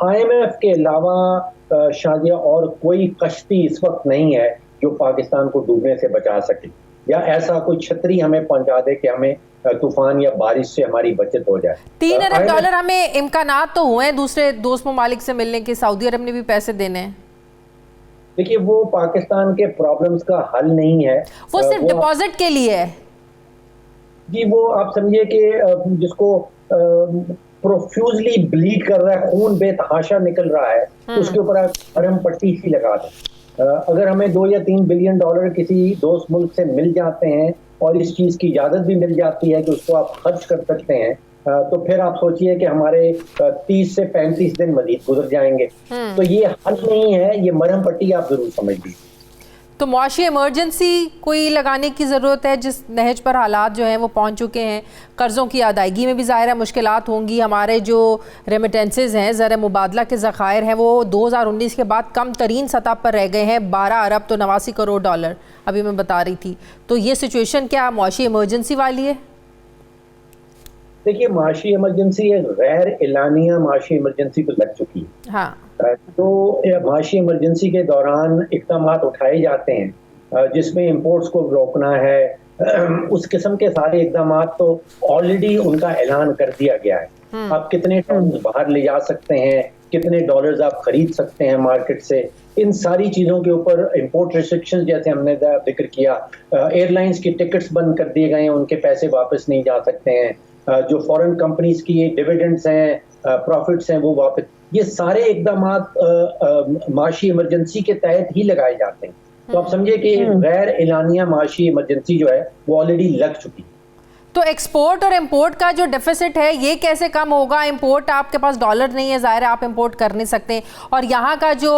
IMF के अलावा शायद और कोई कश्ती इस वक्त नहीं है जो पाकिस्तान को डूबने से बचा सके, या ऐसा कोई छतरी हमें पहुंचा दे कि हमें तूफान या बारिश से हमारी बचत हो जाए। $3 अरब हमें इम्कानात तो हुए हैं दूसरे दोस्त ममालिक से मिलने के, सऊदी अरब ने भी पैसे देने हैं। देखिए, वो पाकिस्तान के प्रॉब्लम्स का हल नहीं है, वो सिर्फ डिपॉजिट के लिए है जी। वो आप समझिए कि जिसको प्रोफ्यूजली ब्लीड कर रहा है, खून बेतहाशा निकल रहा है, उसके ऊपर आप मरहम पट्टी सी लगा दें। अगर हमें 2 या 3 बिलियन डॉलर किसी दोस्त मुल्क से मिल जाते हैं और इस चीज की इजाजत भी मिल जाती है कि उसको आप खर्च कर सकते हैं, तो फिर आप सोचिए कि हमारे 30 से 35 दिन मजीद गुजर जाएंगे। तो ये हल नहीं है, ये मरहम पट्टी आप जरूर समझ लीजिए। तो मुआशी इमरजेंसी कोई लगाने की ज़रूरत है, जिस नहज पर हालात जो हैं वो पहुंच चुके हैं। कर्ज़ों की अदायगी में भी ज़ाहिर है मुश्किलात होंगी। हमारे जो रेमिटेंसेस हैं, ज़र मुबादला के ज़खायर हैं, वो 2019 के बाद कम तरीन सतह पर रह गए हैं, 12 अरब तो 89 करोड़ डॉलर अभी मैं बता रही थी। तो ये सिचुएशन क्या मुआशी इमरजेंसी वाली है? देखिए, माशी इमरजेंसी एक गैर एलानिया माशी इमरजेंसी तो लग चुकी है। हाँ। तो माशी इमरजेंसी के दौरान इक़दाम उठाए जाते हैं जिसमें इंपोर्ट्स को रोकना है, उस किस्म के सारे इक़दाम तो ऑलरेडी उनका ऐलान कर दिया गया है। आप कितने टन बाहर ले जा सकते हैं, कितने डॉलर्स आप खरीद सकते हैं मार्केट से, इन सारी चीज़ों के ऊपर इंपोर्ट रिस्ट्रिक्शन जैसे हमने जिक्र किया, एयरलाइंस की टिकट्स बंद कर दिए गए हैं, उनके पैसे वापस नहीं जा सकते हैं, जो फॉरेन कंपनीज की डिविडेंड्स हैं, प्रॉफिट्स हैं, वो वापस, ये सारे इकदाम माशी इमरजेंसी के तहत ही लगाए जाते हैं। तो आप समझिए कि गैर एलानिया माशी इमरजेंसी जो है वो ऑलरेडी लग चुकी है। तो एक्सपोर्ट और इंपोर्ट का जो डेफिसिट है ये कैसे कम होगा? इंपोर्ट, आपके पास डॉलर नहीं है, ज़ाहिर है आप इंपोर्ट कर नहीं सकते, और यहाँ का जो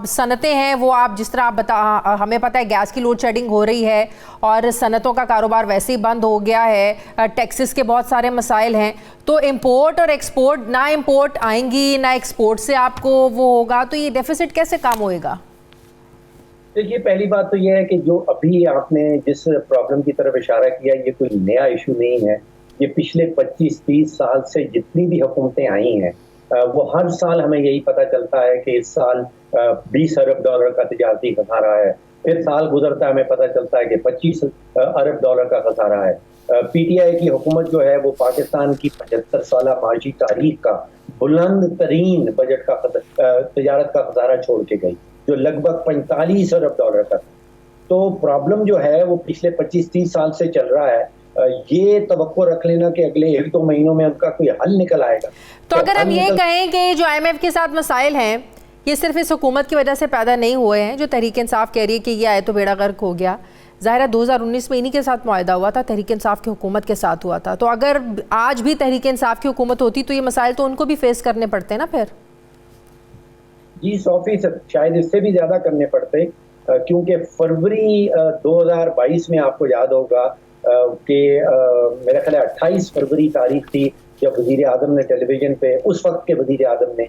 सनतें हैं वो आप जिस तरह आप हमें पता है गैस की लोड शेडिंग हो रही है और सनतों का कारोबार वैसे ही बंद हो गया है, टैक्सेस के बहुत सारे मसाइल हैं। तो इंपोर्ट और एक्सपोर्ट, ना इंपोर्ट आएंगी ना एक्सपोर्ट से आपको वो होगा, तो ये डेफिसिट कैसे कम होएगा? देखिए, पहली बात तो यह है कि जो अभी आपने जिस प्रॉब्लम की तरफ इशारा किया, ये कोई नया इशू नहीं है। ये पिछले 25-30 साल से जितनी भी हुकूमतें आई हैं वो हर साल हमें यही पता चलता है कि इस साल 20 अरब डॉलर का तिजारती खसारा है, फिर साल गुजरता है हमें पता चलता है कि 25 अरब डॉलर का खसारा है। PTI की हुकूमत जो है वो पाकिस्तान की 75 साल माशी तारीख का बुलंद तरीन बजट का तजारत का खसारा छोड़ के गई, जो लगभग 45 अरब डॉलर का था। तो प्रॉब्लम जो है वो पिछले 25-30 साल से चल रहा है ये तवक्को रख लेना कि अगले 1-2 महीनों में उनका कोई हल निकल आएगा। तो अगर हम ये कहें कि जो IMF के साथ मसाइल हैं ये सिर्फ इस हुकूमत की वजह से पैदा नहीं हुए हैं, जो तहरीक इंसाफ कह रही है कि ये आए तो बेड़ा गर्क हो गया, ज़ाहिर है 2019 में इन्हीं के साथ मुआहदा हुआ था, तहरीक इंसाफ की हुकूमत के साथ हुआ था, तो अगर आज भी तहरीक इंसाफ की हुकूमत होती तो ये मसाइल तो उनको भी फेस करने पड़ते ना फिर। जी 100%, शायद इससे भी ज़्यादा करने पड़ते, क्योंकि फरवरी 2022 में आपको याद होगा कि मेरा ख्याल है 28 फरवरी तारीख थी जब वज़ीर आज़म ने टेलीविज़न पे, उस वक्त के वज़ीर आज़म ने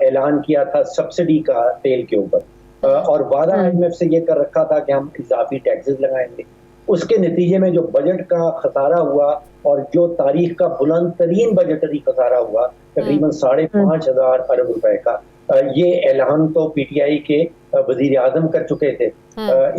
ऐलान किया था सब्सिडी का तेल के ऊपर, और वादा IMF से ये कर रखा था कि हम इजाफी टैक्सेस लगाएंगे। उसके नतीजे में जो बजट का खसारा हुआ और जो तारीख का बुलंद तरीन बजटरी खसारा हुआ तकरीबन 5,500 अरब रुपए का, ये ऐलान तो PTI के वजीर आजम कर चुके थे।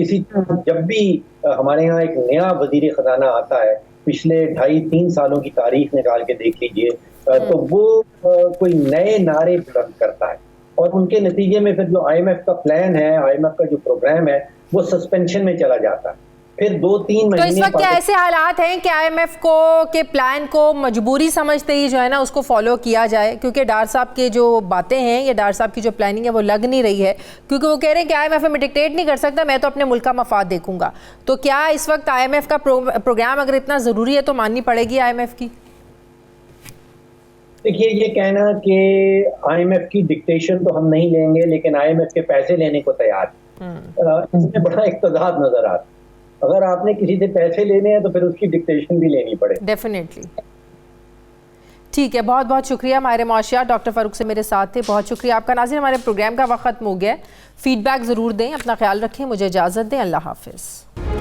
इसी तरह जब भी हमारे यहाँ एक नया वजीर खजाना आता है, पिछले 2.5-3 सालों की तारीख निकाल के देख लीजिए, तो वो कोई नए नारे बुलंद करता है और उनके नतीजे में फिर जो IMF का प्लान है, IMF का जो प्रोग्राम है, वो सस्पेंशन में चला जाता है। फिर 2-3 महीने तो इस वक्त क्या ऐसे हालात हैं कि IMF को के प्लान को मजबूरी समझते ही जो है ना उसको फॉलो किया जाए, क्योंकि डार साहब के जो बातें हैं या डार साहब की जो प्लानिंग है वो लग नहीं रही है, क्योंकि वो कह रहे हैं कि IMF में डिक्टेट नहीं कर सकता, मैं तो अपने मुल्क का मफाद देखूंगा। तो क्या इस वक्त IMF का प्रोग्राम अगर इतना ज़रूरी है तो माननी पड़ेगी IMF की? देखिए, ये कहना कि IMF की डिक्टेशन तो हम नहीं लेंगे लेकिन IMF के पैसे लेने को तैयार, इसमें बड़ा इख्तिलाफ नजर आता है। अगर आपने किसी से पैसे लेने हैं तो फिर उसकी डिक्टेशन भी लेनी पड़े। डेफिनेटली। ठीक है, बहुत बहुत शुक्रिया। माहिर मुआशियात डॉक्टर फारूक से मेरे साथ थे, बहुत शुक्रिया आपका। नाज़रीन, हमारे प्रोग्राम का वक्त खत्म हो गया है, फीडबैक ज़रूर दें, अपना ख्याल रखें, मुझे इजाज़त दें, अल्लाह हाफिज़।